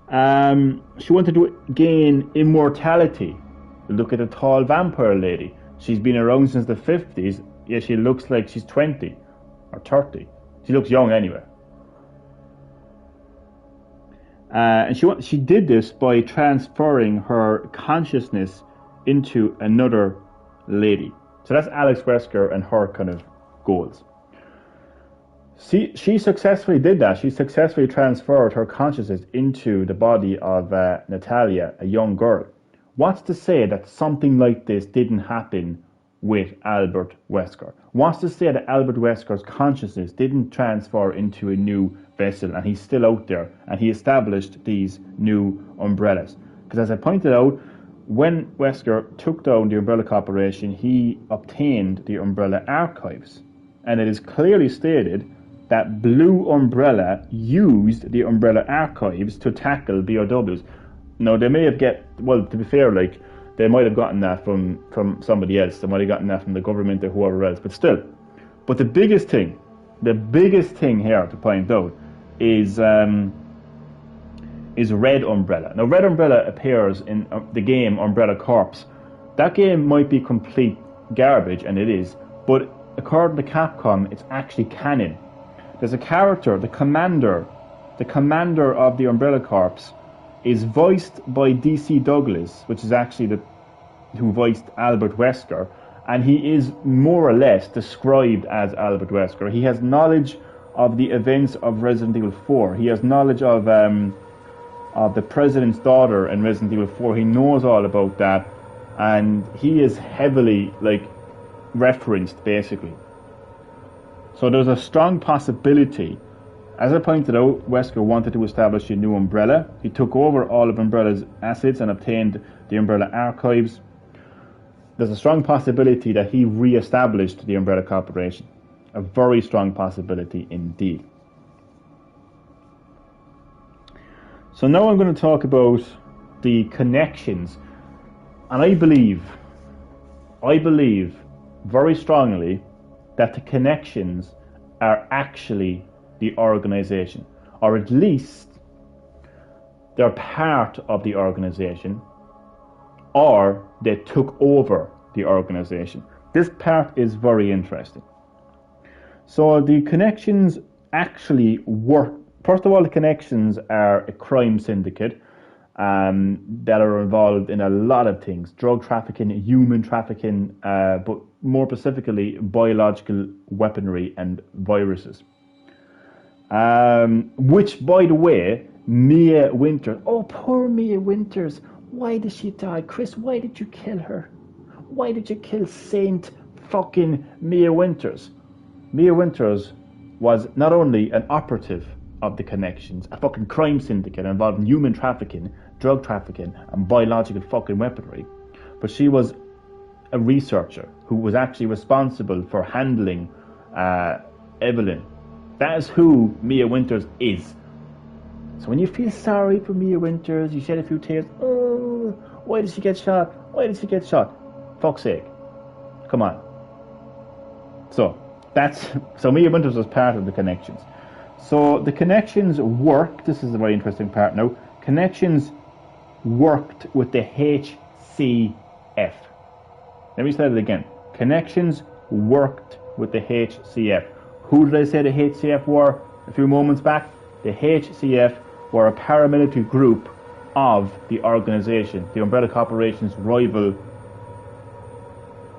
She wanted to gain immortality. Look at the tall vampire lady. She's been around since the 50s, yet she looks like she's 20 or 30. She looks young anyway. And she did this by transferring her consciousness into another lady. So that's Alex Wesker and her kind of goals. She successfully did that. She successfully transferred her consciousness into the body of Natalia, a young girl. What's to say that something like this didn't happen with Albert Wesker? What's to say that Albert Wesker's consciousness didn't transfer into a new vessel and he's still out there and he established these new umbrellas? Because as I pointed out, when Wesker took down the Umbrella Corporation, he obtained the Umbrella archives. And it is clearly stated that Blue Umbrella used the Umbrella archives to tackle BOWs. Now, they may have to be fair, like, they might have gotten that from somebody else. They might have gotten that from the government or whoever else, but still. But the biggest thing here to point out is Red Umbrella. Now, Red Umbrella appears in the game Umbrella Corps. That game might be complete garbage, and it is, but according to Capcom, it's actually canon. There's a character, the commander of the Umbrella Corps, is voiced by DC Douglas, which is actually who voiced Albert Wesker, and he is more or less described as Albert Wesker. He has knowledge of the events of Resident Evil 4. He has knowledge of the President's daughter in Resident Evil 4. He knows all about that, and he is heavily referenced basically. So there's a strong possibility. As I pointed out, Wesker wanted to establish a new umbrella. He took over all of Umbrella's assets and obtained the Umbrella archives. There's a strong possibility that he re-established the Umbrella Corporation. A very strong possibility indeed. So now I'm going to talk about the connections, and I believe very strongly that the connections are actually the organization, or at least they're part of the organization, or they took over the organization. This part is very interesting. So the connections actually work. First of all, the connections are a crime syndicate that are involved in a lot of things: drug trafficking, human trafficking, but more specifically, biological weaponry and viruses. Which, by the way, Mia Winters. Oh, poor Mia Winters. Why did she die? Chris, why did you kill her? Why did you kill Saint fucking Mia Winters? Mia Winters was not only an operative of the connections, a fucking crime syndicate involved in human trafficking, drug trafficking, and biological fucking weaponry, but she was a researcher who was actually responsible for handling Evelyn. That is who Mia Winters is. So when you feel sorry for Mia Winters, you shed a few tears. Oh, why did she get shot? Why did she get shot? Fuck's sake. Come on. So Mia Winters was part of the connections. So the connections worked. This is a very interesting part now. Connections worked with the HCF. Let me say it again. Connections worked with the HCF. Who did I say the HCF were a few moments back? The HCF were a paramilitary group of the organization, the Umbrella Corporation's rival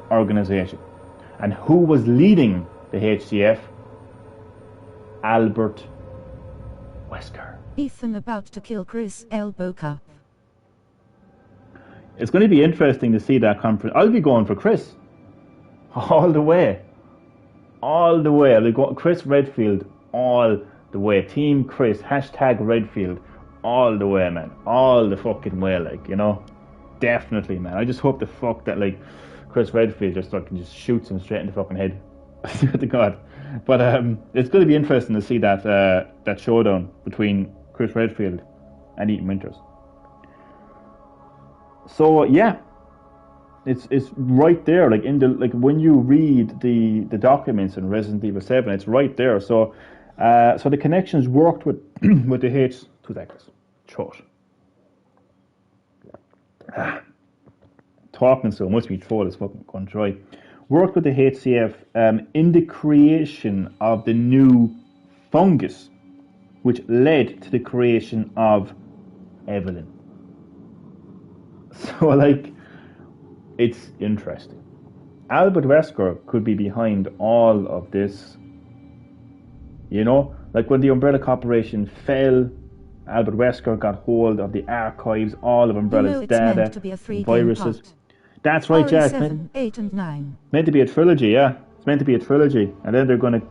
organization. And who was leading the HCF? Albert Wesker. Ethan about to kill Chris Elbow Cup. It's going to be interesting to see that conference. I'll be going for Chris. All the way. All the way. I'll be going Chris Redfield all the way. Team Chris. Hashtag Redfield. All the way, man. All the fucking way, like, you know. Definitely, man. I just hope the fuck that, like, Chris Redfield just shoots him straight in the fucking head. I swear to God. But it's going to be interesting to see that showdown between Chris Redfield and Ethan Winters. So yeah, it's right there. Like when you read the documents in Resident Evil 7, it's right there. So the connections worked with with the H. 2 seconds. Throat. Talking so much, my throat is fucking going dry. Worked with the HCF in the creation of the new fungus, which led to the creation of Evelyn. So, like, it's interesting. Albert Wesker could be behind all of this. You know, like when the Umbrella Corporation fell, Albert Wesker got hold of the archives, all of Umbrella's data, viruses. That's right, Jack. 7, 8, and 9. Meant to be a trilogy, yeah. It's meant to be a trilogy, and then they're gonna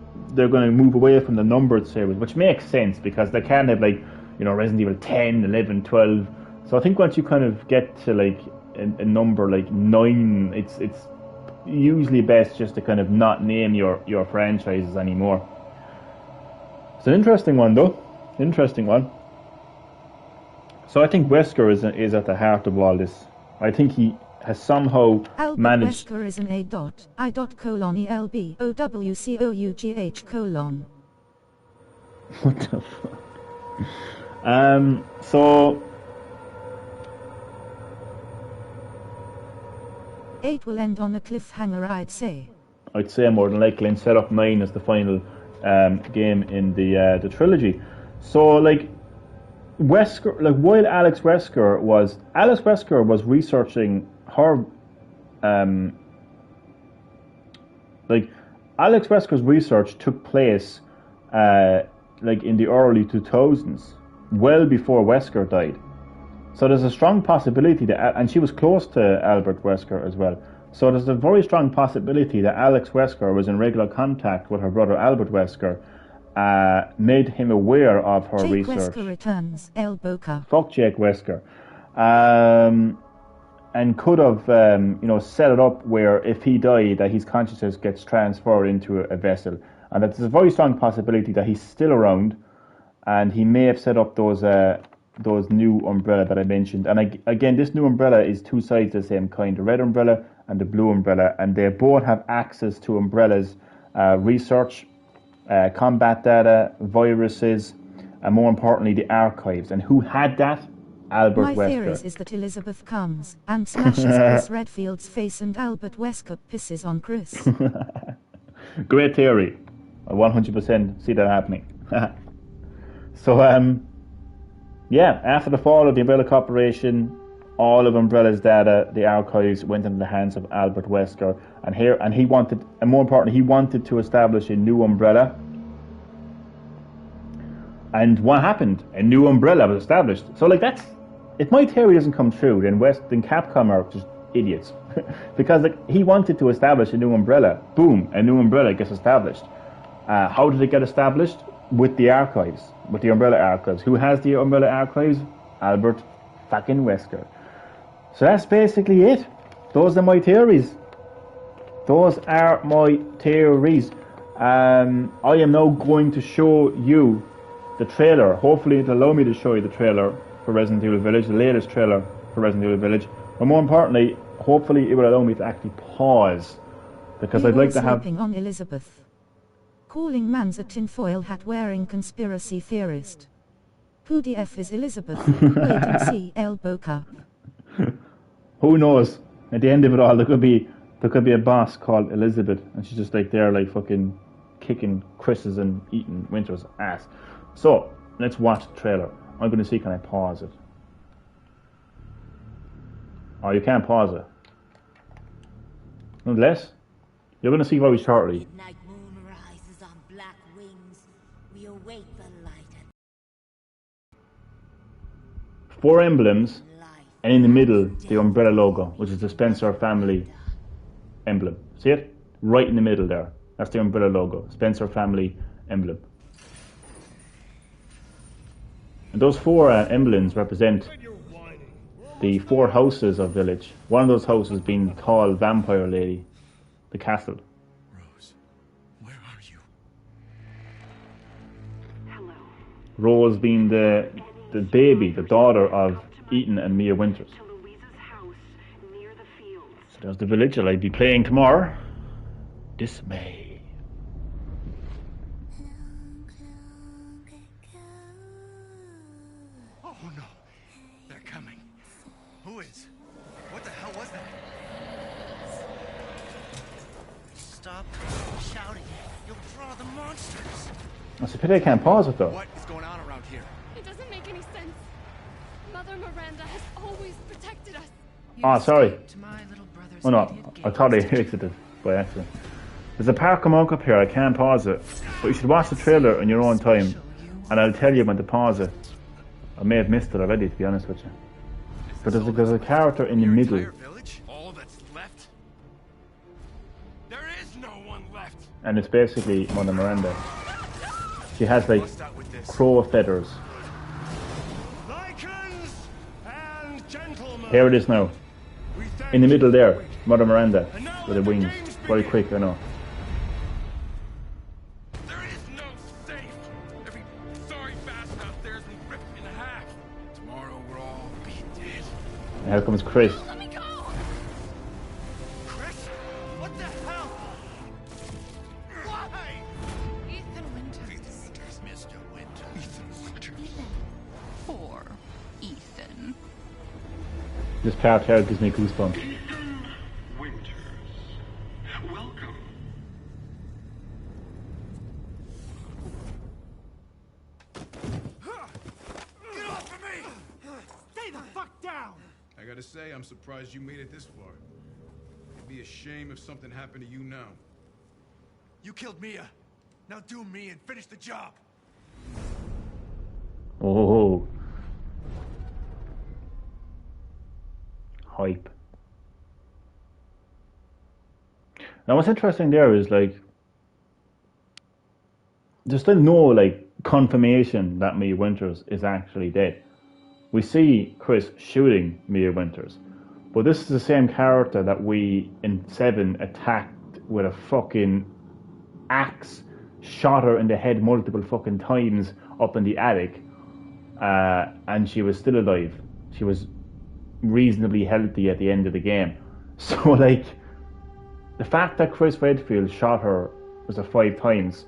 move away from the numbered series, which makes sense because they can't have, like, you know, Resident Evil 10, 11, 12. So I think once you kind of get to like a number like 9, it's usually best just to kind of not name your franchises anymore. It's an interesting one, though. Interesting one. So I think Wesker is at the heart of all this. I think he has somehow Albert managed. Wesker is an A.I.ELBOWCOUGH:. What the fuck? So 8 will end on a cliffhanger, I'd say. I'd say more than likely, and set up 9 as the final game in the trilogy. So like Wesker, like while Alex Wesker was researching her, like Alex Wesker's research took place like in the early 2000s, well before Wesker died. So there's a strong possibility that, and she was close to Albert Wesker as well. So there's a very strong possibility that Alex Wesker was in regular contact with her brother Albert Wesker, made him aware of her Jake research. Wesker returns, Elbow Cup. Fuck Jake Wesker. And could have, set it up where if he died, that his consciousness gets transferred into a vessel. And that there's a very strong possibility that he's still around, and he may have set up those those new umbrella that I mentioned. And again, this new umbrella is two sides of the same kind: the red umbrella and the blue umbrella, and they both have access to umbrellas, research, combat data, viruses, and more importantly, the archives. And who had that? Albert My Wesker. theory is that Elizabeth comes and smashes Chris Redfield's face and Albert Wesker pisses on Chris. Great theory. I 100% see that happening. So, yeah, after the fall of the Umbrella Corporation, all of Umbrella's data, the archives, went into the hands of Albert Wesker, and he wanted, and more importantly, he wanted to establish a new umbrella. And what happened? A new umbrella was established. So, like, if my theory doesn't come true, then Capcom are just idiots, because like he wanted to establish a new umbrella. Boom, a new umbrella gets established. How did it get established? With the archives, with the Umbrella archives. Who has the Umbrella archives? Albert fucking Wesker. So that's basically it. Those are my theories. I am now going to show you the trailer. Hopefully it'll allow me to show you the trailer for Resident Evil Village, the latest trailer for Resident Evil Village. But more importantly, hopefully it will allow me to actually pause, because I'd like to have... on Elizabeth. Calling man's a tinfoil hat wearing conspiracy theorist. Who the F is Elizabeth? Wait and see, elbow cup. Who knows? At the end of it all, there could be a boss called Elizabeth, and she's just like there, like fucking kicking Chris's and eating Winter's ass. So let's watch the trailer. I'm going to see, can I pause it? Oh, you can't pause it. Unless you're going to see very shortly. Midnight moon rises on black wings. We await the light. 4 emblems, and in the middle, the Umbrella logo, which is the Spencer family emblem. See it? Right in the middle there. That's the Umbrella logo, Spencer family emblem. And those 4 emblems represent the 4 houses of Village. One of those houses being the tall vampire lady, the castle. Rose, where are you? Hello. Rose being the baby, the daughter of Ethan and Mia Winters. To Louisa's house near the fields. So there's the Village I'll be playing tomorrow. Dismay. Oh no, they're coming. Who is? What the hell was that? Stop shouting. You'll draw the monsters. It's a pity I can't pause it though. What is going on around here? It doesn't make any sense. Mother Miranda has always protected us. Oh, sorry. Oh no, I thought I exited by accident. There's a park up here, I can't pause it. But you should watch the trailer on your own time, and I'll tell you when to pause it. I may have missed it already, to be honest with you. But there's a character in the middle. Village? All that's left? There is no one left. And it's basically Mother Miranda. She has like crow feathers. Lycans and gentlemen. Here it is now. In the middle there, Mother Miranda with the wings. Very quick, I know. There is no safe. Every sorry bastard out there has been ripped in half. Tomorrow we'll all be dead. And here comes Chris. Let me go! Chris? What the hell? Why? Ethan Winters. Mr. Winter. Ethan Winters. Poor Ethan. This part here gives me goosebumps. Ethan Winters. Welcome. Get off of me! Stay the fuck down! I gotta say, I'm surprised you made it this far. It'd be a shame if something happened to you now. You killed Mia. Now do me and finish the job. Oh. Hype. Now what's interesting there is like there's still no like confirmation that Mia Winters is actually dead. We see Chris shooting Mia Winters, but this is the same character that we in 7 attacked with a fucking axe, shot her in the head multiple fucking times up in the attic, and she was still alive. She was reasonably healthy at the end of the game. So, like, the fact that Chris Redfield shot her, was it 5 times,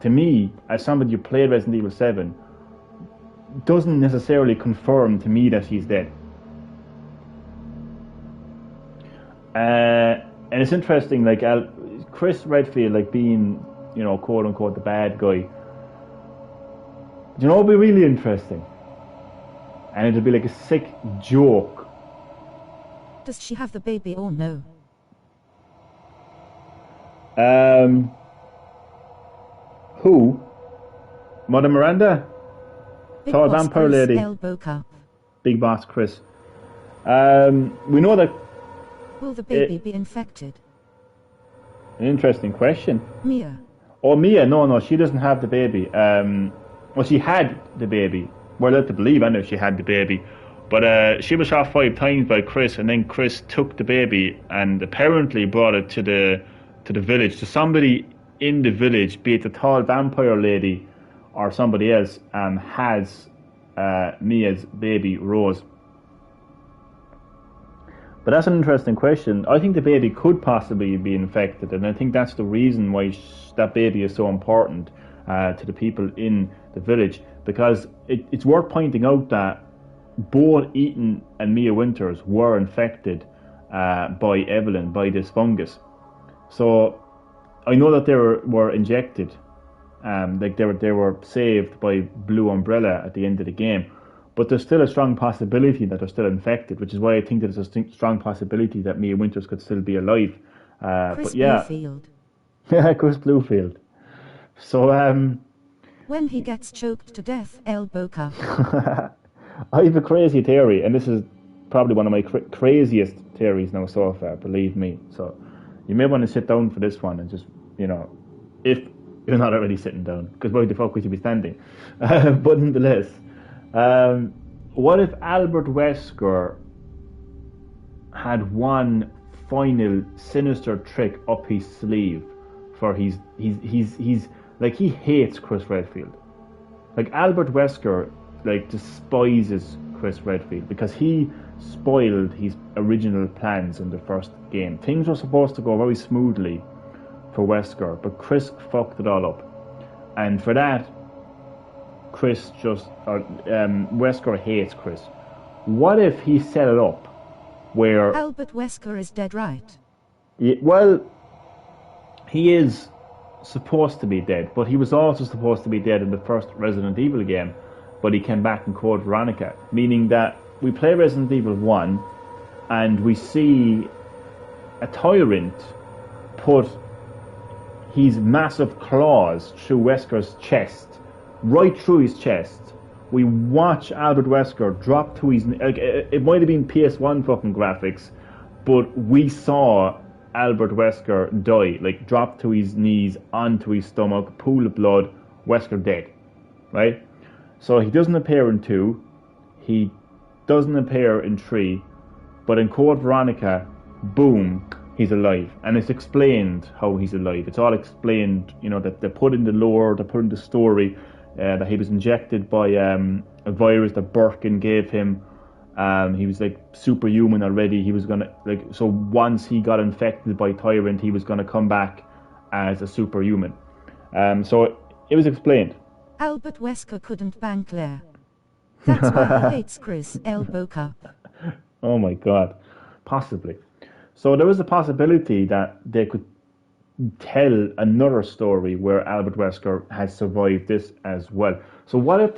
to me, as somebody who played Resident Evil 7, doesn't necessarily confirm to me that she's dead. And it's interesting, like, Chris Redfield, like, being, you know, quote unquote, the bad guy. Do you know what would be really interesting? And it'd be like a sick joke. Does she have the baby or no? Who? Mother Miranda? Big Tall Boss vampire Chris lady. L. Boca. Big Boss Chris. We know that. Will the baby be infected? An interesting question. Mia. Oh, Mia, no, she doesn't have the baby. Well, she had the baby. We're led to believe, I know she had the baby. But she was shot 5 times by Chris, and then Chris took the baby and apparently brought it to the village. So somebody in the village, be it the tall vampire lady or somebody else, has Mia's baby, Rose. But that's an interesting question. I think the baby could possibly be infected, and I think that's the reason why that baby is so important to the people in the village, because it's worth pointing out that both Ethan and Mia Winters were infected by Evelyn, by this fungus. So I know that they were injected, like they were saved by Blue Umbrella at the end of the game. But there's still a strong possibility that they're still infected, which is why I think there's a strong possibility that Mia Winters could still be alive. Chris But yeah, Bluefield. yeah, Chris Bluefield. So When he gets choked to death, El Boca. I have a crazy theory, and this is probably one of my craziest theories now so far, believe me. So you may want to sit down for this one and just, you know, if you're not already sitting down, because why the fuck would you be standing? But nonetheless, what if Albert Wesker had one final sinister trick up his sleeve for he's like, he hates Chris Redfield. Like, Albert Wesker, like, despises Chris Redfield because he spoiled his original plans in the first game. Things were supposed to go very smoothly for Wesker, but Chris fucked it all up. And for that, Wesker hates Chris. What if he set it up where... Albert Wesker is dead, right? Well, he is supposed to be dead, but he was also supposed to be dead in the first Resident Evil game, but he came back in Code Veronica, meaning that we play Resident Evil 1 and we see a tyrant put his massive claws through Wesker's chest, right through his chest. We watch Albert Wesker drop to his... Like, it might have been PS1 fucking graphics, but we saw Albert Wesker die, like, drop to his knees, onto his stomach, pool of blood, Wesker dead, right? So he doesn't appear in 2, he doesn't appear in 3, but in Code Veronica, boom, he's alive. And it's explained how he's alive. It's all explained, you know, that they put in the lore, they put in the story, that he was injected by a virus that Birkin gave him. He was like superhuman already. He was gonna, like, so once he got infected by Tyrant, he was gonna come back as a superhuman. So it was explained. Albert Wesker couldn't bank Claire. That's why he hates Chris L. Boca. Oh my god. Possibly. So there was a possibility that they could tell another story where Albert Wesker has survived this as well. So what if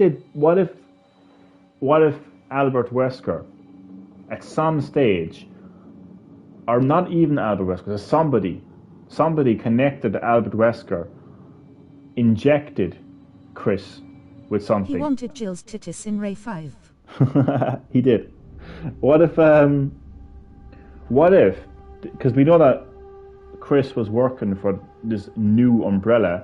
Albert Wesker at some stage, or not even Albert Wesker, somebody connected to Albert Wesker, injected Chris with something. He wanted Jill's titties in Ray 5. He did. What if, because we know that Chris was working for this new umbrella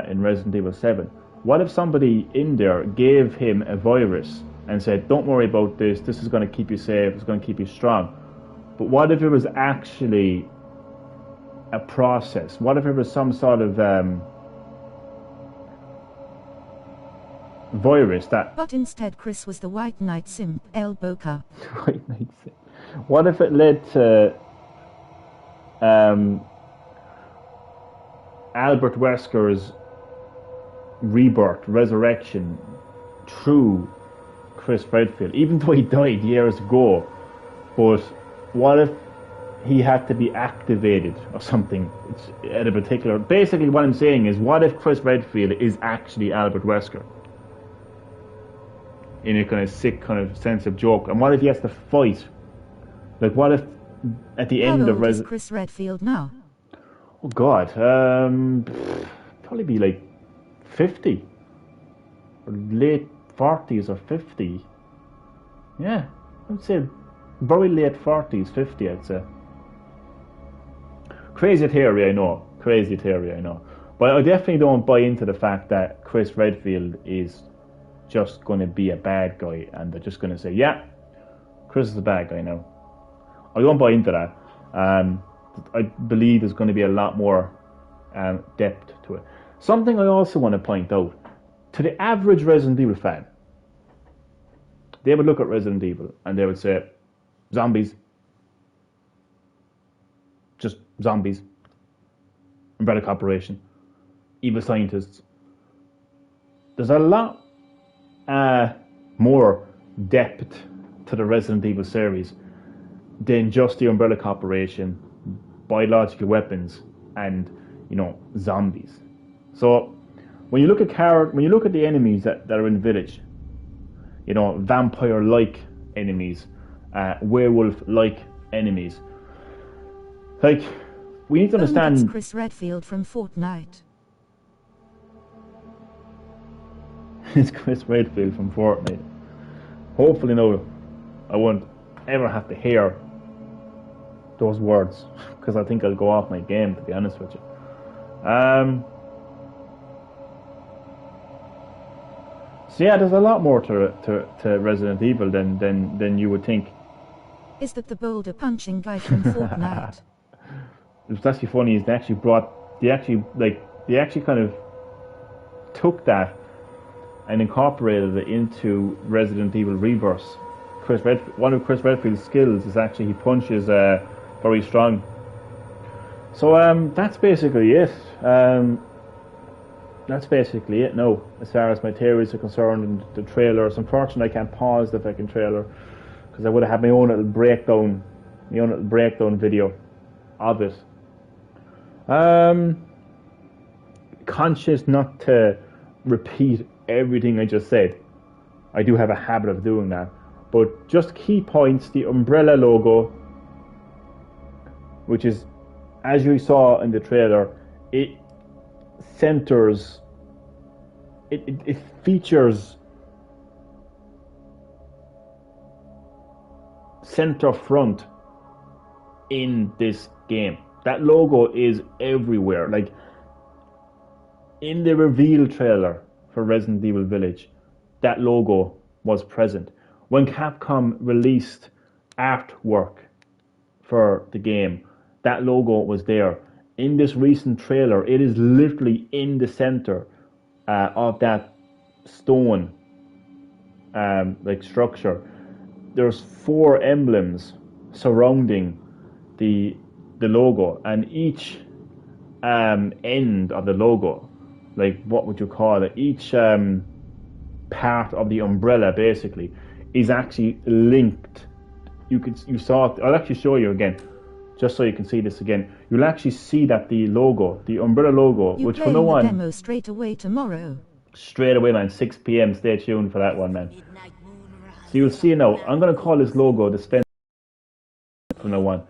in Resident Evil 7. What if somebody in there gave him a virus and said, don't worry about this is going to keep you safe, it's going to keep you strong. But what if it was actually a process? What if it was some sort of virus that But instead Chris was the White Knight simp El Boca. White Knight simp. What if it led to Albert Wesker's rebirth, resurrection through Chris Redfield, even though he died years ago? But what if he had to be activated or something at a particular... Basically what I'm saying is, what if Chris Redfield is actually Albert Wesker? In a kind of sick kind of sense of joke. And what if he has to fight? Like, what if at the end of... How old is Chris Redfield now? Oh God, probably be like 50. Or late 40s or 50. Yeah, I would say very late 40s, 50 I'd say. Crazy theory, I know. Crazy theory, I know. But I definitely don't buy into the fact that Chris Redfield is just going to be a bad guy and they're just going to say, yeah, Chris is a bad guy now. I don't buy into that. I believe there's going to be a lot more depth to it. Something I also want to point out, to the average Resident Evil fan, they would look at Resident Evil and they would say, zombies. Just zombies. Umbrella Corporation. Evil scientists. There's a lot more depth to the Resident Evil series than just the Umbrella Corporation, biological weapons, and, you know, zombies. So when you look at the enemies that are in Village, you know, vampire-like enemies, werewolf-like enemies, like, we need to understand... It's Chris Redfield from Fortnite. It's Chris Redfield from Fortnite. Hopefully, no, I won't ever have to hear those words, because I think I'll go off my game, to be honest with you. So yeah, there's a lot more to Resident Evil than you would think. Is that the boulder punching guy from Fortnite? What's actually funny is they actually kind of took that and incorporated it into Resident Evil Rebirth. One of Chris Redfield's skills is actually he punches very strong. So that's basically it. That's basically it now, as far as my theories are concerned and the trailers. Unfortunately, I can't pause the fucking trailer because I would have had my own little breakdown video of it. Conscious not to repeat everything I just said. I do have a habit of doing that. But just key points, the Umbrella logo, which is, as you saw in the trailer, it centers, it features center front in this game. That logo is everywhere. Like, in the reveal trailer for Resident Evil Village, that logo was present. When Capcom released artwork for the game, that logo was there. In this recent trailer, it is literally in the center of that stone like structure. There's 4 emblems surrounding the logo, and each end of the logo, like, what would you call it? Each part of the umbrella basically is actually linked. You saw it. I'll actually show you again, just so you can see this again. You'll actually see that the logo, the umbrella logo, which from now on, demo straight away tomorrow. Straight away, man. 6 p.m. Stay tuned for that one, man. So you'll see now. I'm going to call this logo the Spencer from now on.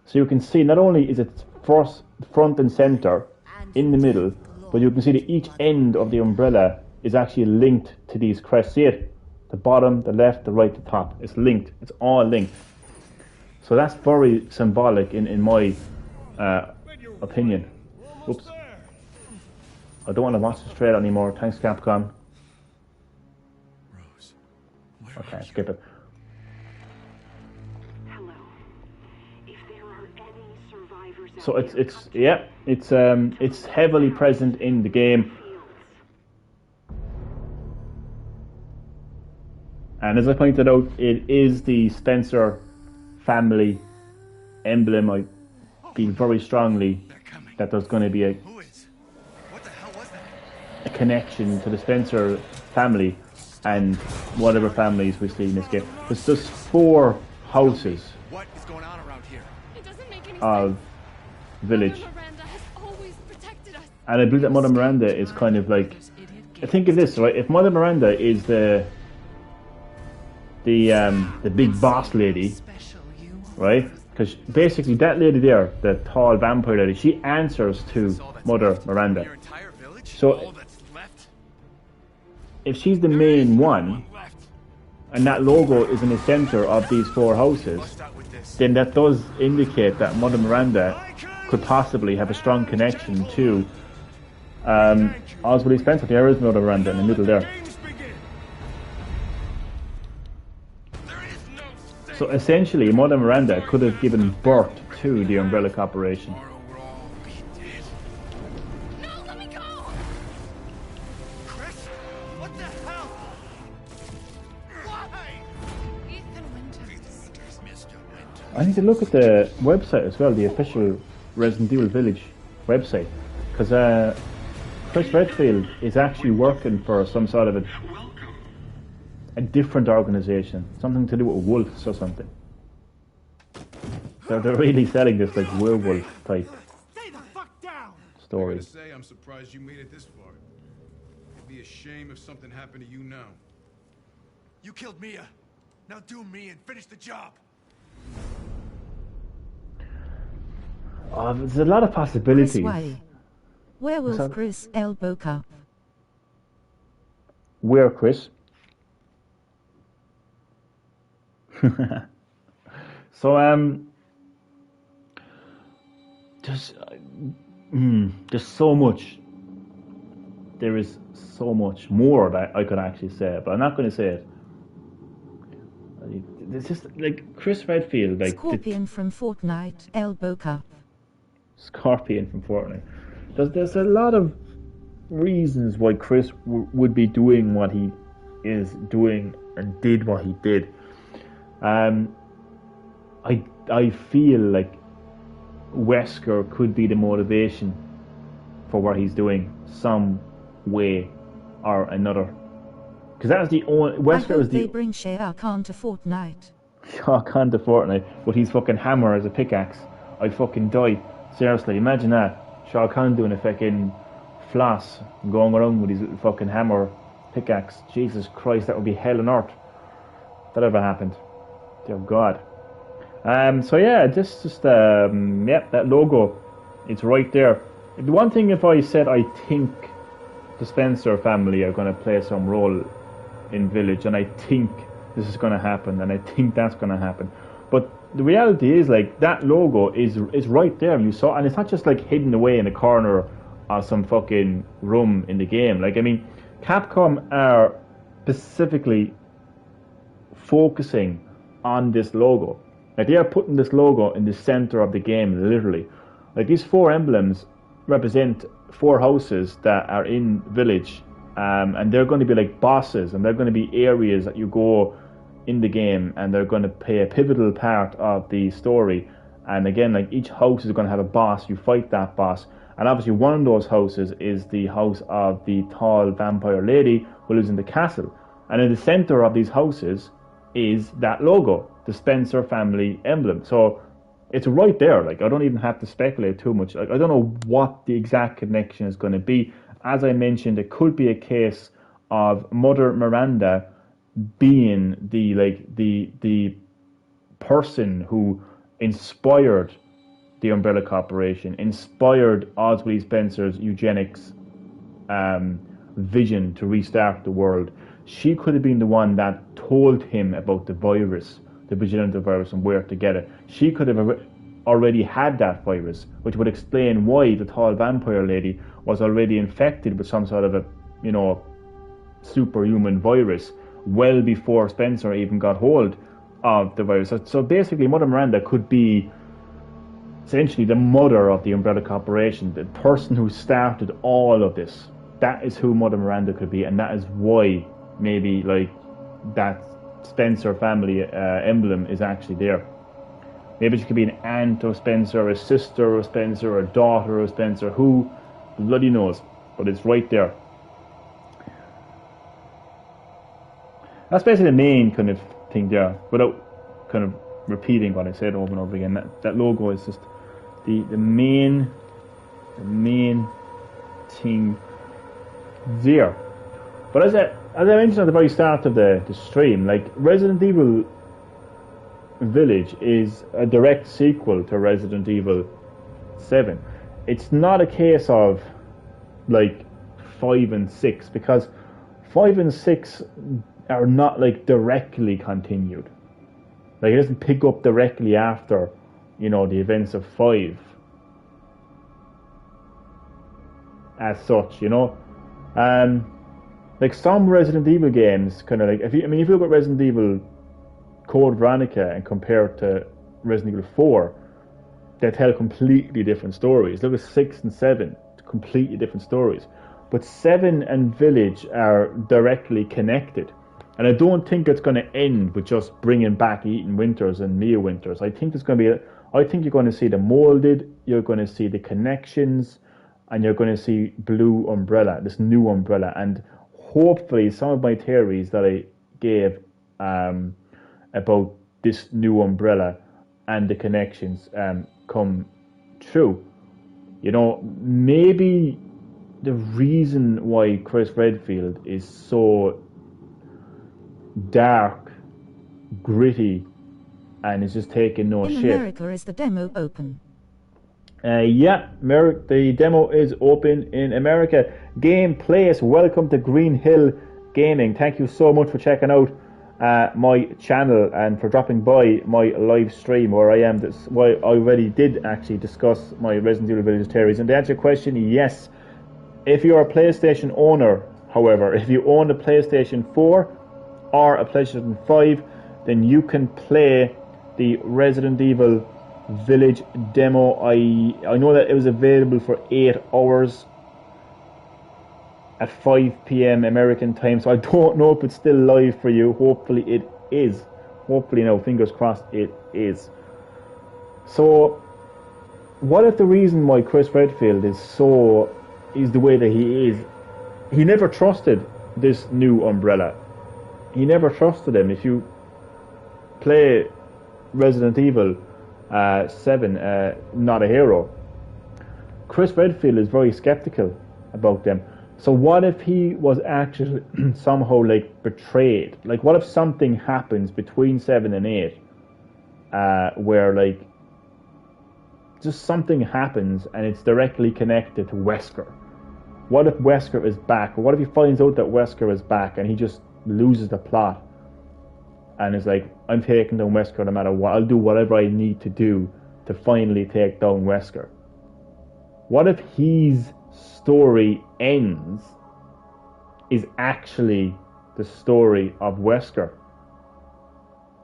So you can see not only is it front and center in the middle, but you can see that each end of the umbrella is actually linked to these crests. See it? The bottom, the left, the right, the top. It's linked. It's all linked. So that's very symbolic in my opinion. Oops. I don't want to watch this trailer anymore. Thanks, Capcom. Rose, okay, skip it. Hello. If there are any survivors So it's heavily present in the game. And as I pointed out, it is the Spencer family emblem. I feel very strongly that there's going to be a Who is? What the hell was that? a connection to the Spencer family and whatever families we see in this game. There's just 4 houses What is going on around here? It doesn't make any of sense. village, Mother Miranda has always protected us. and I believe that Mother Miranda is kind of like, think of this, right? If Mother Miranda is the big boss lady, right? Because basically that lady there, the tall vampire lady, she answers to Mother Miranda. Your entire village? So All that's left? if she's the main one, and that logo is in the center of these 4 houses, Bust out with this. then that does indicate that Mother Miranda could possibly have a strong connection to Oswald E. Spencer. There is Mother Miranda in the middle there. So essentially, Mother Miranda could have given birth to the Umbrella Corporation. Tomorrow we'll all be dead. No, let me go! Chris? What the hell? Why? Ethan Winters. Mr. Winter. I need to look at the website as well, the official Resident Evil Village website, because Chris Redfield is actually working for some sort of a different organisation, something to do with wolves or something. So they're really selling this like werewolf type Stay the fuck down! I story. gotta say, I'm surprised you made it this far. It'd be a shame if something happened to you now. You killed Mia. Now do me and finish the job. There's a lot of Chris possibilities. Way. Werewolf Sorry? Chris L. Boca. Where, Chris? So there's so much. There is so much more that I could actually say, but I'm not going to say it. It's just like Chris Redfield, like Scorpion from Fortnite, L. Boca. Scorpion from Fortnite. There's a lot of reasons why Chris would be doing what he is doing and did what he did. I feel like Wesker could be the motivation for what he's doing, some way or another. Because that's the only I Wesker hope is they the bring Shea Khan to Fortnite. Shao Kahn to Fortnite with his fucking hammer as a pickaxe. I'd fucking die. Seriously, imagine that. Shao Kahn doing a fucking floss, going around with his little fucking hammer pickaxe. Jesus Christ, that would be hell on earth. If that ever happened. Dear God. So yeah, that logo, it's right there. The one thing, if I said I think the Spencer family are going to play some role in Village, and I think this is going to happen, and I think that's going to happen. But the reality is, like, that logo is right there. You saw, and it's not just like hidden away in a corner of some fucking room in the game. Like, I mean, Capcom are specifically focusing on this logo. Like, they are putting this logo in the center of the game, literally. Like, these 4 emblems represent 4 houses that are in Village, and they're going to be like bosses, and they're going to be areas that you go in the game, and they're going to play a pivotal part of the story. And again, like, each house is going to have a boss. You fight that boss, and obviously one of those houses is the house of the tall vampire lady who lives in the castle. And in the center of these houses is that logo, the Spencer family emblem. So it's right there. Like, I don't even have to speculate too much. Like, I don't know what the exact connection is going to be. As I mentioned, it could be a case of Mother Miranda being the person who inspired the Umbrella Corporation, inspired Oswald E. Spencer's eugenics vision to restart the world. She could have been the one that told him about the virus, the Vigilante virus, and where to get it. She could have already had that virus, which would explain why the tall vampire lady was already infected with some sort of a, superhuman virus well before Spencer even got hold of the virus. So basically, Mother Miranda could be essentially the mother of the Umbrella Corporation, the person who started all of this. That is who Mother Miranda could be, and that is why maybe, like, that's Spencer family emblem is actually there. Maybe she could be an aunt of Spencer, a sister of Spencer, a daughter of Spencer, who bloody knows, but it's right there. That's basically the main kind of thing there, without kind of repeating what I said over and over again. That logo is just the main thing there. But as I mentioned at the very start of the stream, like Resident Evil Village is a direct sequel to Resident Evil 7. It's not a case of like 5 and 6, because 5 and 6 are not like directly continued. Like it doesn't pick up directly after, you know, the events of 5 as such, you know. Like some Resident Evil games kind of like, if you look at Resident Evil Code Veronica and compare it to Resident Evil 4, they tell completely different stories. Look at 6 and 7, completely different stories. But 7 and Village are directly connected. And I don't think it's going to end with just bringing back Ethan Winters and Mia Winters. I think there's going to be, I think you're going to see the molded, you're going to see the connections, and you're going to see Blue Umbrella, this new Umbrella. And hopefully some of my theories that I gave about this new Umbrella and the connections come true. You know, maybe the reason why Chris Redfield is so dark, gritty, and is just taking no shit. In America, is the demo open? Yeah, the demo is open in America. Game Place, welcome to Green Hill Gaming. Thank you so much for checking out my channel and for dropping by my live stream where I am. That's why I already did actually discuss my Resident Evil Village theories. And to answer your question, yes. If you're a PlayStation owner, however, if you own a PlayStation 4 or a PlayStation 5, then you can play the Resident Evil Village demo. I know that it was available for 8 hours at 5 p.m. American time, so I don't know if it's still live for you. Hopefully it is. Hopefully, now, fingers crossed, it is. So, what if the reason why Chris Redfield is the way that he is, he never trusted this new Umbrella. He never trusted him. If you play Resident Evil 7, Not a Hero, Chris Redfield is very skeptical about them. So what if he was actually somehow like betrayed? Like what if something happens between 7 and 8 where like just something happens and it's directly connected to Wesker? What if Wesker is back? Or what if he finds out that Wesker is back and he just loses the plot and is like, I'm taking down Wesker no matter what. I'll do whatever I need to do to finally take down Wesker. What if his story ends is actually the story of Wesker?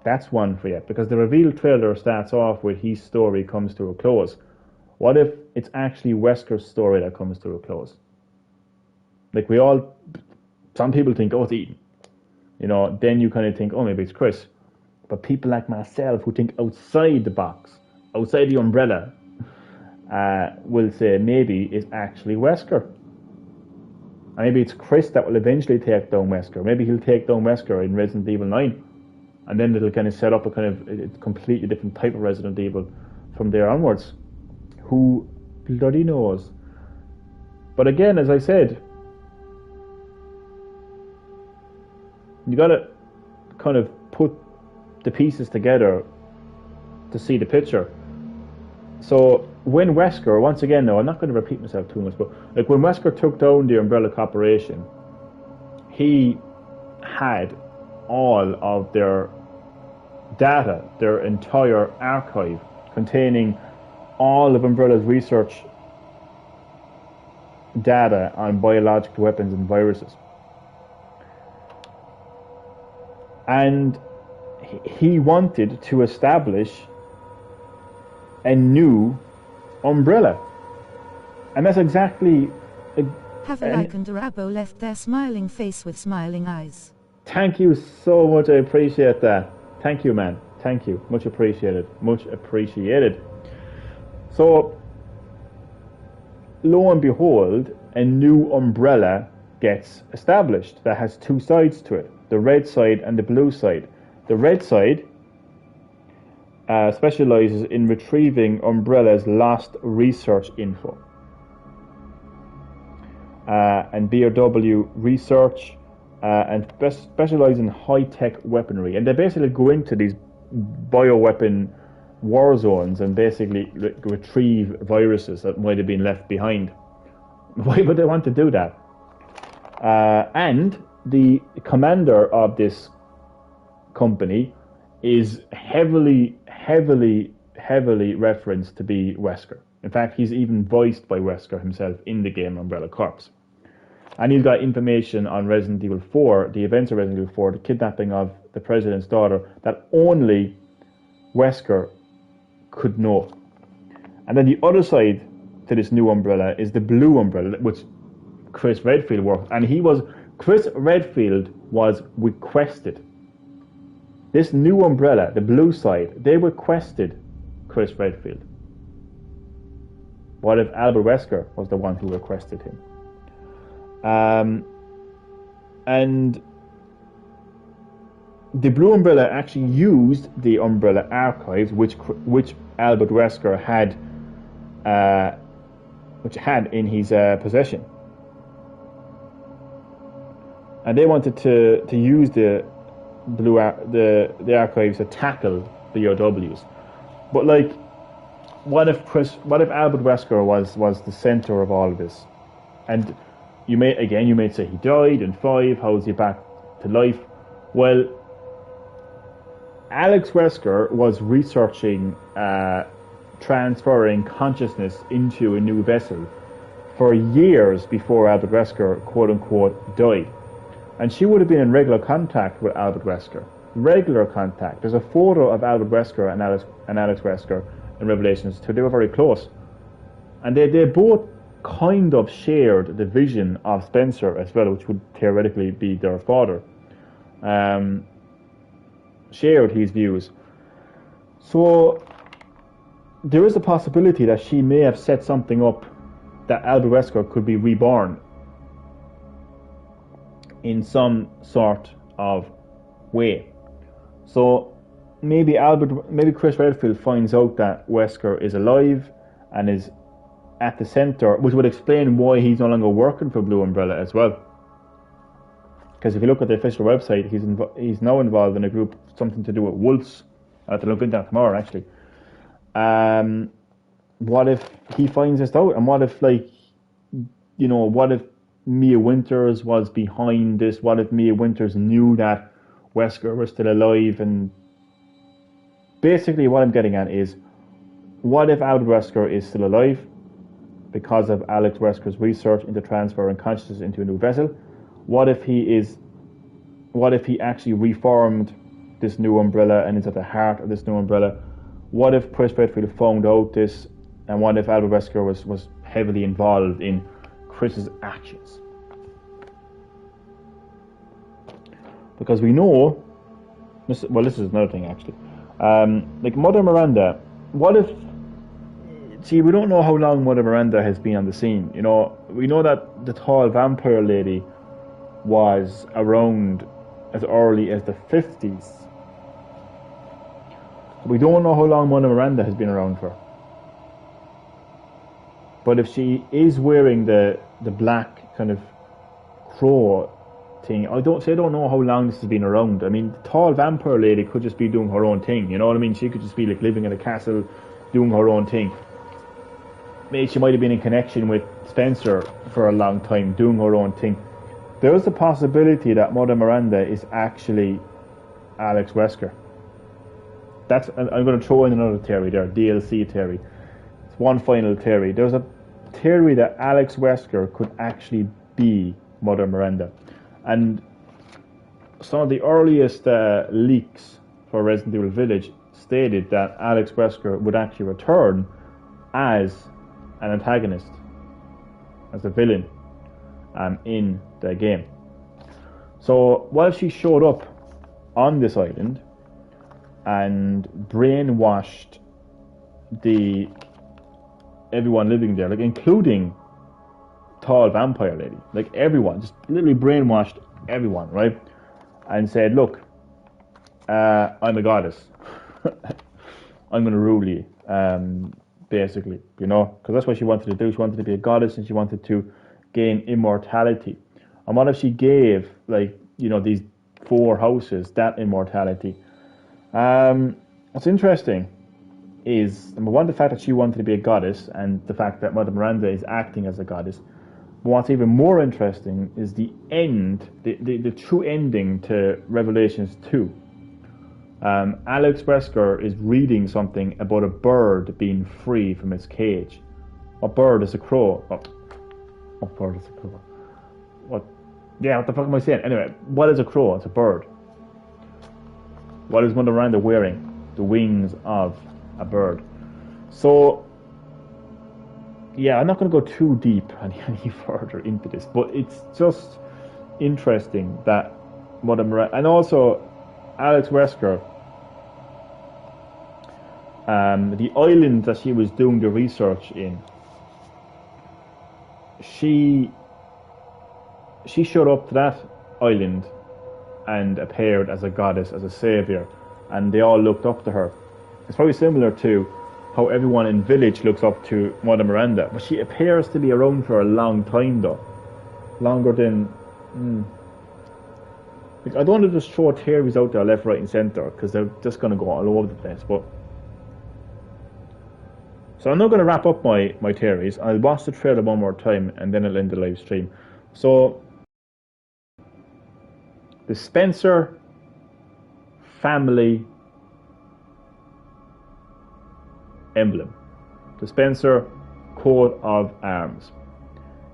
That's one for you, because the reveal trailer starts off with his story comes to a close. What if it's actually Wesker's story that comes to a close? Like some people think, oh, it's Ethan. You know, then you kind of think, oh, maybe it's Chris. But people like myself who think outside the box, outside the umbrella, will say maybe it's actually Wesker. And maybe it's Chris that will eventually take down Wesker. Maybe he'll take down Wesker in Resident Evil 9. And then it'll kind of set up a completely different type of Resident Evil from there onwards. Who bloody knows? But again, as I said, you gotta kind of put the pieces together to see the picture. So when Wesker, once again now, I'm not going to repeat myself too much, but like when Wesker took down the Umbrella Corporation, he had all of their data, their entire archive containing all of Umbrella's research data on biological weapons and viruses. And he wanted to establish a new Umbrella. And that's exactly... Have Like and Durabo left their smiling face with smiling eyes. Thank you so much. I appreciate that. Thank you, man. Thank you. Much appreciated. Much appreciated. So, lo and behold, a new umbrella gets established that has two sides to it, the red side and the blue side. The red side specializes in retrieving Umbrella's lost research info. And BRW research and specialize in high-tech weaponry. And they basically go into these bioweapon war zones and basically retrieve viruses that might have been left behind. Why would they want to do that? And the commander of this company is heavily referenced to be Wesker. In fact, he's even voiced by Wesker himself in the game Umbrella Corps. And he's got information on Resident Evil 4, the events of Resident Evil 4, the kidnapping of the president's daughter, that only Wesker could know. And then the other side to this new umbrella is the blue umbrella, which Chris Redfield worked. And Chris Redfield was requested. This new umbrella, the blue side, they requested Chris Redfield. What if Albert Wesker was the one who requested him? And the blue umbrella actually used the umbrella archives, which Albert Wesker had in his possession, and they wanted to use the archives to tackle the OWs. But like, what if Albert Wesker was the center of all of this? And you may say he died in 5. How is he back to life? Well, Alex Wesker was researching transferring consciousness into a new vessel for years before Albert Wesker, quote unquote, died. And she would have been in regular contact with Albert Wesker. Regular contact. There's a photo of Albert Wesker and Alex Wesker in Revelations 2. They were very close. And they both kind of shared the vision of Spencer as well, which would theoretically be their father. Shared his views. So there is a possibility that she may have set something up that Albert Wesker could be reborn in some sort of way. So maybe Chris Redfield finds out that Wesker is alive and is at the center, which would explain why he's no longer working for Blue Umbrella as well. Because if you look at the official website, he's now involved in a group, something to do with wolves. I have to look into that tomorrow, actually. What if he finds this out? And what if, what if Mia Winters was behind this? What if Mia Winters knew that Wesker was still alive? And basically what I'm getting at is, what if Albert Wesker is still alive because of Alex Wesker's research into transferring consciousness into a new vessel? What if he actually reformed this new umbrella and is at the heart of this new umbrella? What if Chris Redfield found out this, and what if Albert Wesker was heavily involved in Chris's actions? Because we know, this is another thing actually, like Mother Miranda, what if, see, we don't know how long Mother Miranda has been on the scene. We know that the tall vampire lady was around as early as the 50s. We don't know how long Mother Miranda has been around for. But if she is wearing the black kind of crow thing, I don't know how long this has been around. I mean, the tall vampire lady could just be doing her own thing, you know what I mean? She could just be like living in a castle, doing her own thing. Maybe she might have been in connection with Spencer for a long time, doing her own thing. There is a possibility that Mother Miranda is actually Alex Wesker. I'm going to throw in another theory there, DLC theory. It's one final theory. There's a theory that Alex Wesker could actually be Mother Miranda. And some of the earliest leaks for Resident Evil Village stated that Alex Wesker would actually return as an antagonist, as a villain in the game. So while she showed up on this island and brainwashed everyone living there, like including tall vampire lady, like everyone, just literally brainwashed everyone, right? And said, look, I'm a goddess. I'm going to rule you, basically, you know, because that's what she wanted to do. She wanted to be a goddess and she wanted to gain immortality. And what if she gave, like, you know, these 4 houses that immortality? What's interesting is, number one, the fact that she wanted to be a goddess and the fact that Mother Miranda is acting as a goddess. But what's even more interesting is the end, the true ending to Revelations 2. Alex Wesker is reading something about a bird being free from its cage. What bird is a crow? What bird is a crow? What the fuck am I saying? Anyway, what is a crow? It's a bird. What is Mother Miranda wearing? The wings of a bird. So, yeah, I'm not going to go too deep any further into this, but it's just interesting that Mother Miranda, and also Alex Wesker, the island that she was doing the research in, she showed up to that island and appeared as a goddess, as a savior, and they all looked up to her. It's probably similar to how everyone in Village looks up to Mother Miranda, but she appears to be around for a long time though. Longer than... I don't want to just throw theories out there left, right and centre, because they're just going to go all over the place, but... So I'm not going to wrap up my theories. I'll watch the trailer one more time and then I'll end the live stream. So, the Spencer family emblem, the Spencer coat of arms,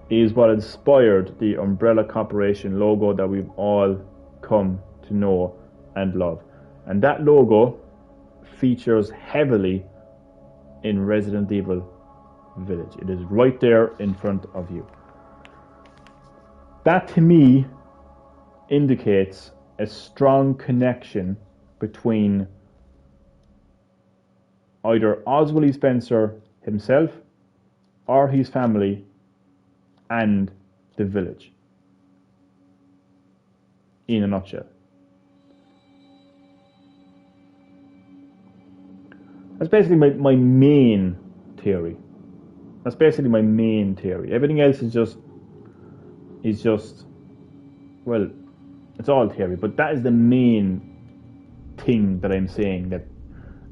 is what inspired the Umbrella Corporation logo that we've all come to know and love. And that logo features heavily in Resident Evil Village. It is right there in front of you. That to me indicates a strong connection between either Oswald E. Spencer himself or his family and the village, in a nutshell. That's basically my main theory. Everything else is just, well, it's all theory, but that is the main thing that I'm saying,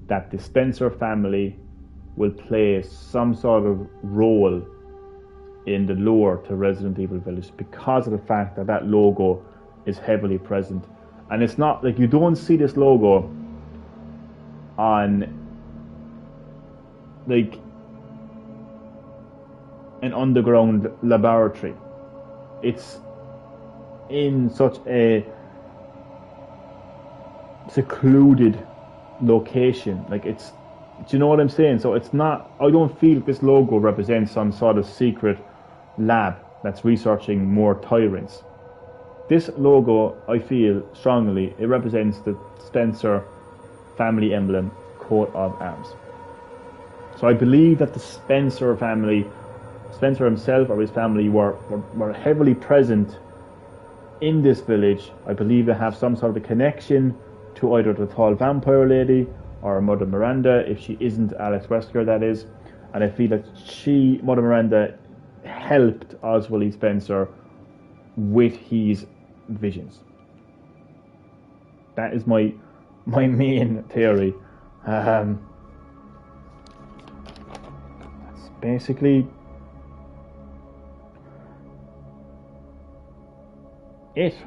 that the Spencer family will play some sort of role in the lore to Resident Evil Village because of the fact that logo is heavily present. And it's not like you don't see this logo on like an underground laboratory. It's in such a secluded location. Like, it's, do you know what I'm saying? So it's not, I don't feel this logo represents some sort of secret lab that's researching more tyrants. This logo, I feel strongly, it represents the Spencer family emblem, coat of arms. So I believe that the Spencer family, Spencer himself or his family, were heavily present in this village. I believe they have some sort of a connection to either the tall vampire lady or Mother Miranda, if she isn't Alex Wesker, that is. And I feel that Mother Miranda, helped Oswald E. Spencer with his visions. That is my main theory. That's basically it.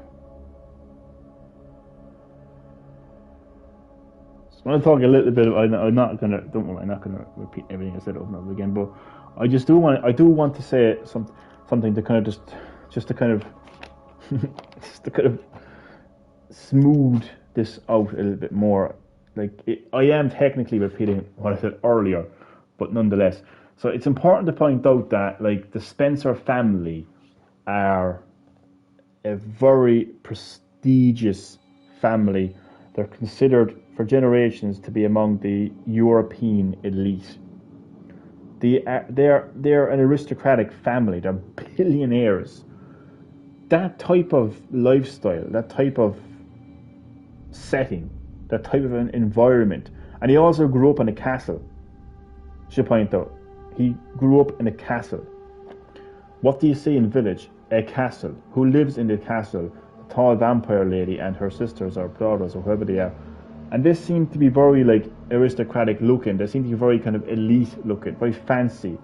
So I'm going to talk a little bit. I'm not going to repeat everything I said over and over again, but I do want to say something to kind of just to kind of smooth this out a little bit more. Like, I am technically repeating what I said earlier, but nonetheless. So it's important to point out that, like, the Spencer family are a very prestigious family. They're considered for generations to be among the European elite. They're an aristocratic family. They're billionaires. That type of lifestyle, that type of setting, that type of an environment. And he also grew up in a castle. Should point out, he grew up in a castle. What do you see in Village? A castle. Who lives in the castle? The tall vampire lady and her sisters or daughters or whoever they are. And they seem to be very like aristocratic looking. They seem to be very kind of elite looking, very fancy.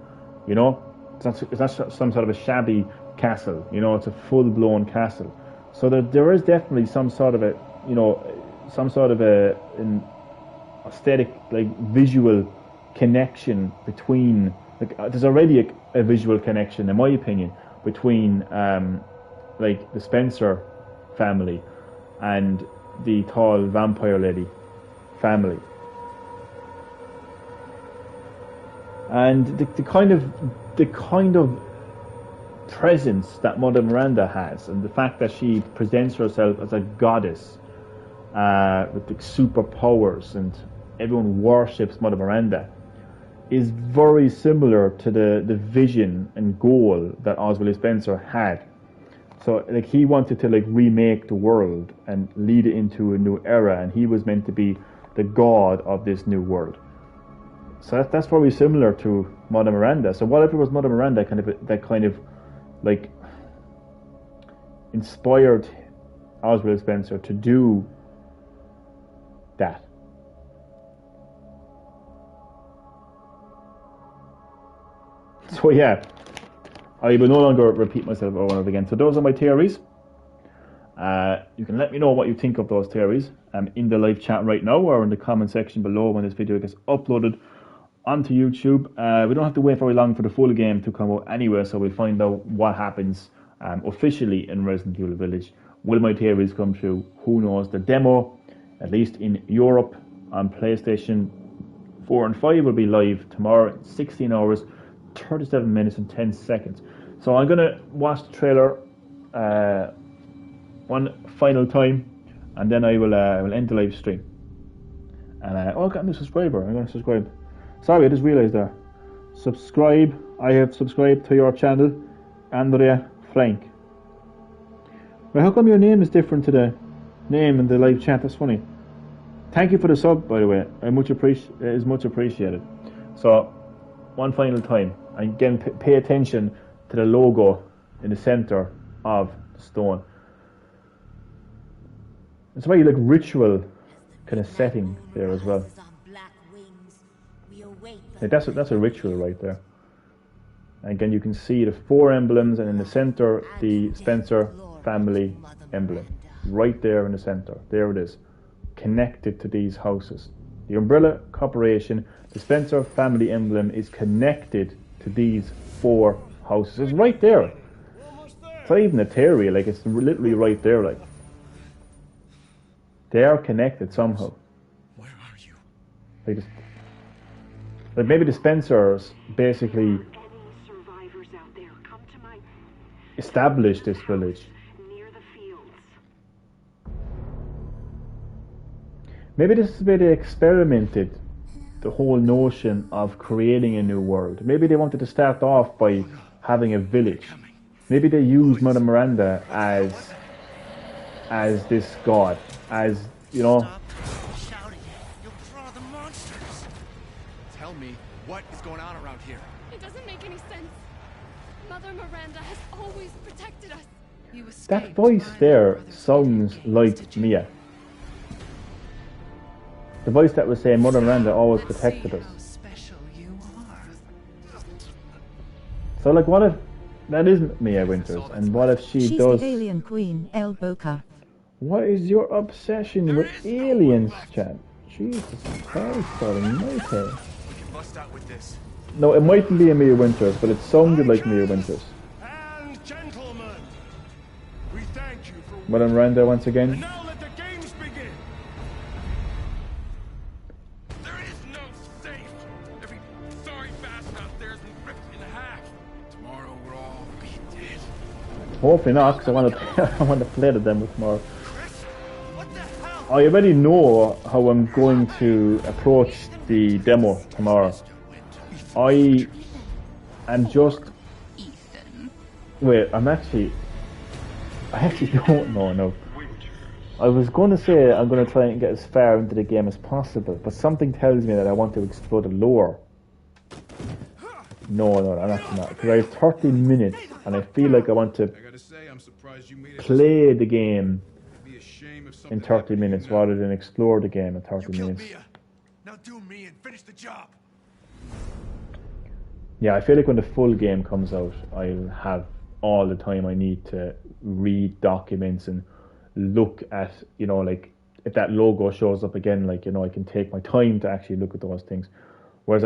You know, it's not some sort of a shabby castle. You know, it's a full blown castle. So there is definitely some sort of a, you know, some sort of an aesthetic, like visual connection between. Like, there's already a visual connection, in my opinion, between like the Spencer family and the tall vampire lady family, and the kind of presence that Mother Miranda has, and the fact that she presents herself as a goddess with the superpowers, and everyone worships Mother Miranda, is very similar to the vision and goal that Oswald Spencer had. So like he wanted to like remake the world and lead it into a new era, and he was meant to be the god of this new world. So that's very similar to Mother Miranda. So whatever was Mother Miranda that kind of like inspired Oswald Spencer to do that. So yeah, I will no longer repeat myself over and over again. So those are my theories. You can let me know what you think of those theories in the live chat right now, or in the comment section below when this video gets uploaded onto YouTube. We don't have to wait very long for the full game to come out anyway, so we'll find out what happens officially in Resident Evil Village. Will my theories come true? Who knows? The demo, at least in Europe, on PlayStation 4 and 5 will be live tomorrow, 16 hours, 37 minutes and 10 seconds. So I'm going to watch the trailer one final time, and then I will end the live stream. And I got a new subscriber. I'm going to subscribe. Sorry, I just realised that. Subscribe. I have subscribed to your channel, Andrea Frank. Well, how come your name is different to the name in the live chat? That's funny. Thank you for the sub, by the way. It is much appreciated. So, one final time. Again, pay attention to the logo in the center of the stone. It's a very like ritual kind of setting there as well. Like that's a ritual right there. And again, you can see the 4 emblems, and in the center, the Spencer family emblem. Right there in the center. There it is. Connected to these houses. The Umbrella Corporation, the Spencer family emblem is connected to these 4 houses. It's right there. It's not even a theory, like it's literally right there, like. They are connected somehow. Where are you? Like maybe the Spencers basically established this village. Maybe this is where they experimented the whole notion of creating a new world. Maybe they wanted to start off by having a village. Maybe they used Mother Miranda as this god, as, you know. Stop shouting. You'll draw the monsters. Tell me what is going on around here. It doesn't make any sense. Mother Miranda has always protected us. That voice there sounds like Mia. The voice that was saying Mother Miranda always protected us. So like, what if that isn't Mia Winters, and what if She's does... the alien queen, El Boca. What is your obsession with aliens, Chad? Jesus Christ, almighty. We can bust out with this. No, it mightn't be a Mia Winters, but it sounded like Mia Winters. And gentlemen, we thank you for Mother Miranda once And again. now let the games begin. There is no safe. Every sorry bastard out there has been ripped in half. Tomorrow we'll all be dead. Hopefully not, because I want to I want to play the demo tomorrow. Chris? What the hell? I already know how I'm going to approach the demo tomorrow. I am just... Wait, I actually don't know now. I was going to say I'm going to try and get as far into the game as possible, but something tells me that I want to explore the lore. No, I'm actually not. Because I have 30 minutes, and I feel like I want to I gotta say, I'm surprised you made it. play the game It'd be a shame if in something 30 happened to you minutes now. rather than explore the game in You 30 killed minutes. Mia. Now do me and finish the job. Yeah, I feel like when the full game comes out, I'll have all the time I need to read documents and look at, you know, like if that logo shows up again, like, you know, I can take my time to actually look at those things. Whereas,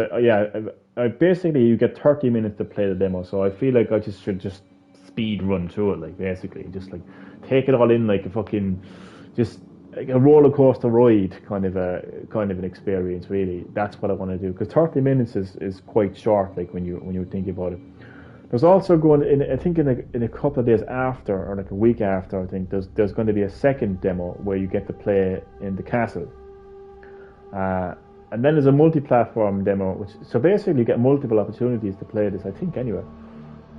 I basically, you get 30 minutes to play the demo, so I feel like I just should just speed run through it, like, basically. Just, like, take it all in like a fucking, just like a roller coaster ride kind of an experience, really. That's what I want to do, because 30 minutes is quite short, like, when you think about it. There's also going in, I think in a couple of days after, or like a week after, I think there's going to be a second demo where you get to play in the castle. And then there's a multi-platform demo, so basically you get multiple opportunities to play this, I think, anyway.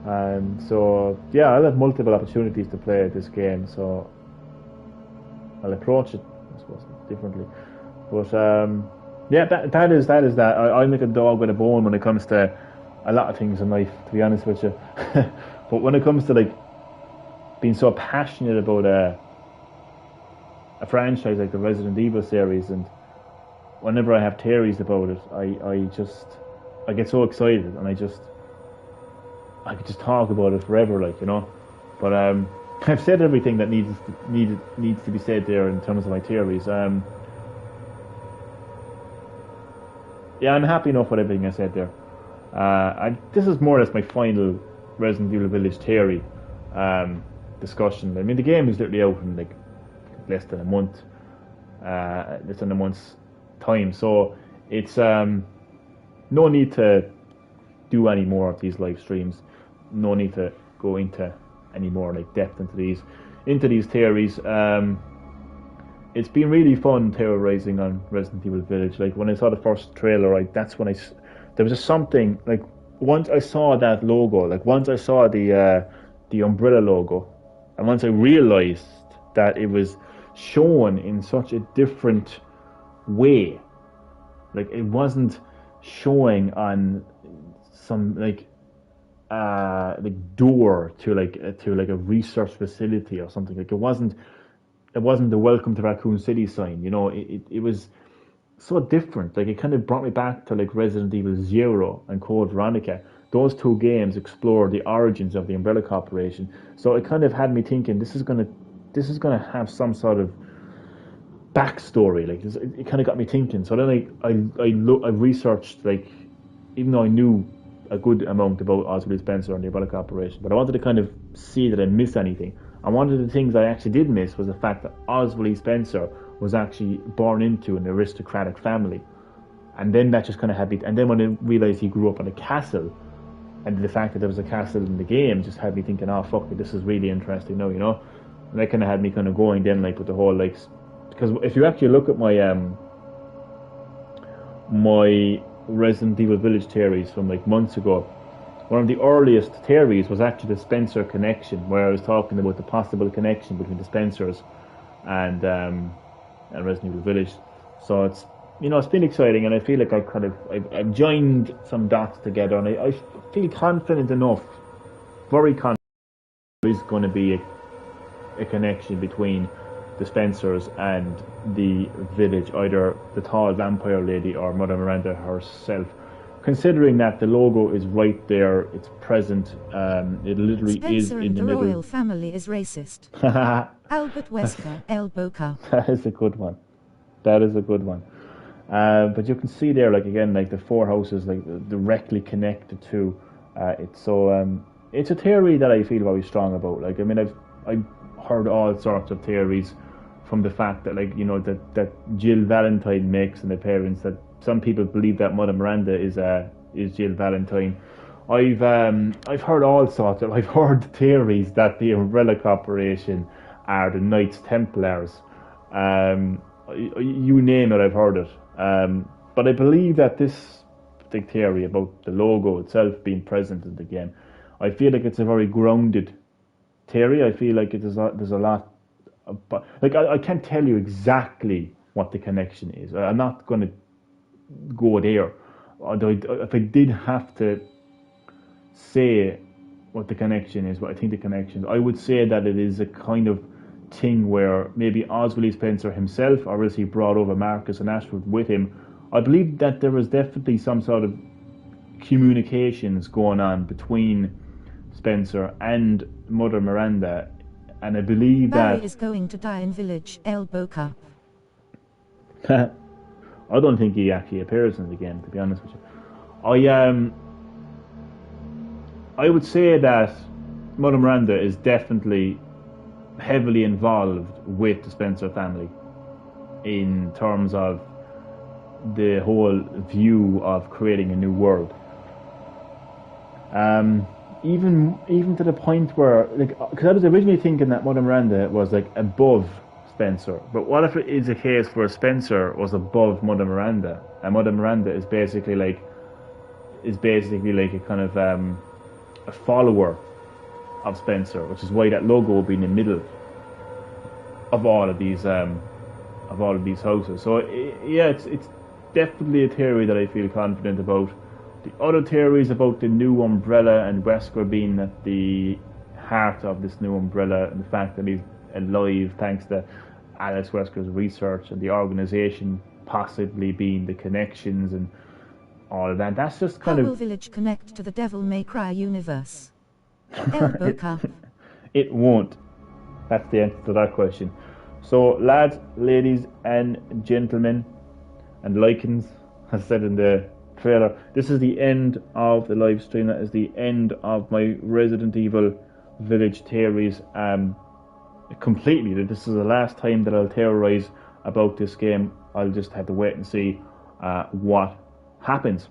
And so, yeah, I'll have multiple opportunities to play this game, so I'll approach it, I suppose, differently. But, yeah, that is that. I'm like a dog with a bone when it comes to a lot of things in life, to be honest with you. But when it comes to, like, being so passionate about a franchise like the Resident Evil series, and whenever I have theories about it, I get so excited, and I could just talk about it forever, like, you know. But I've said everything that needs to be said there in terms of my theories. Yeah, I'm happy enough with everything I said there. This is more or less my final Resident Evil Village theory discussion. I mean, the game is literally out in like less than a month, less than a month's time, so it's no need to do any more of these live streams. No need to go into any more like depth into these theories. It's been really fun theorizing on Resident Evil Village. Like, when I saw the first trailer, that's when there was just something, like, once I saw that logo, like once I saw the Umbrella logo, and once I realized that it was shown in such a different way, like it wasn't showing on some like door to a research facility or something. Like, it wasn't the Welcome to Raccoon City sign, you know. It was so different. Like, it kind of brought me back to like Resident Evil 0 and Code Veronica. Those two games explore the origins of the Umbrella Corporation, so it kind of had me thinking this is gonna have some sort of backstory. Like, it kind of got me thinking. So then I researched, like, even though I knew a good amount about Oswald E. Spencer and the Umbrella Corporation, but I wanted to kind of see that I missed anything. And one of the things I actually did miss was the fact that Oswald E. Spencer was actually born into an aristocratic family, and then that just kind of had me. And then when I realized he grew up in a castle, and the fact that there was a castle in the game just had me thinking, oh fuck, this is really interesting now, you know. And that kind of had me kind of going then, like, with the whole, like, because if you actually look at my my Resident Evil Village theories from like months ago, one of the earliest theories was actually the Spencer connection, where I was talking about the possible connection between the Spencers and Resident Evil Village. So it's, you know, it's been exciting, and I feel like I've joined some dots together, and I feel confident enough, very confident, there is going to be a connection between the Spencers and the village, either the tall vampire lady or Mother Miranda herself. Considering that the logo is right there, it's present, it literally Spencer is in and the the middle. royal family is racist. Albert Wesker, El Boca. That is a good one. That is a good one. But you can see there, like, again, like the four houses, like directly connected to it. So it's a theory that I feel very strong about. Like, I mean, I've heard all sorts of theories from the fact that, like, you know, that Jill Valentine makes an appearance. That some people believe that Mother Miranda is Jill Valentine. I've heard all sorts of. I've heard theories that the Umbrella Corporation are the Knights Templars. You name it, I've heard it. But I believe that this big theory about the logo itself being present in the game, I feel like it's a very grounded theory. I feel like there's a lot. But like I can't tell you exactly what the connection is. I'm not going to go there. Although if I did have to say what the connection is, what I think the connection is, I would say that it is a kind of thing where maybe Oswald E. Spencer himself, or else he brought over Marcus and Ashford with him. I believe that there was definitely some sort of communications going on between Spencer and Mother Miranda, and I believe Barry that is going to die in Village El Boca. I don't think he actually appears in the game, to be honest with you. I would say that Mother Miranda is definitely heavily involved with the Spencer family in terms of the whole view of creating a new world. Even to the point where, like, because I was originally thinking that Mother Miranda was like above Spencer, but what if it is a case where Spencer was above Mother Miranda, and Mother Miranda is basically like a kind of a follower of Spencer, which is why that logo will be in the middle of all of these houses. So yeah, it's definitely a theory that I feel confident about. The other theories about the new Umbrella and Wesker being at the heart of this new Umbrella, and the fact that he's alive thanks to Alex Wesker's research, and the organization possibly being the connections and all of that. That's just kind How of... will Village connect to the Devil May Cry universe? El Boca. It won't. That's the answer to that question. So, lads, ladies, and gentlemen, and likens, as said in the trailer, this is the end of the live stream. That is the end of my Resident Evil Village theories. Completely. This is the last time that I'll theorize about this game. I'll just have to wait and see what happens.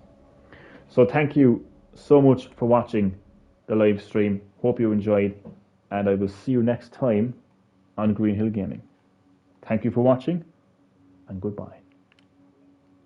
So, thank you so much for watching the live stream. Hope you enjoyed, and I will see you next time on Green Hill Gaming. Thank you for watching, and goodbye.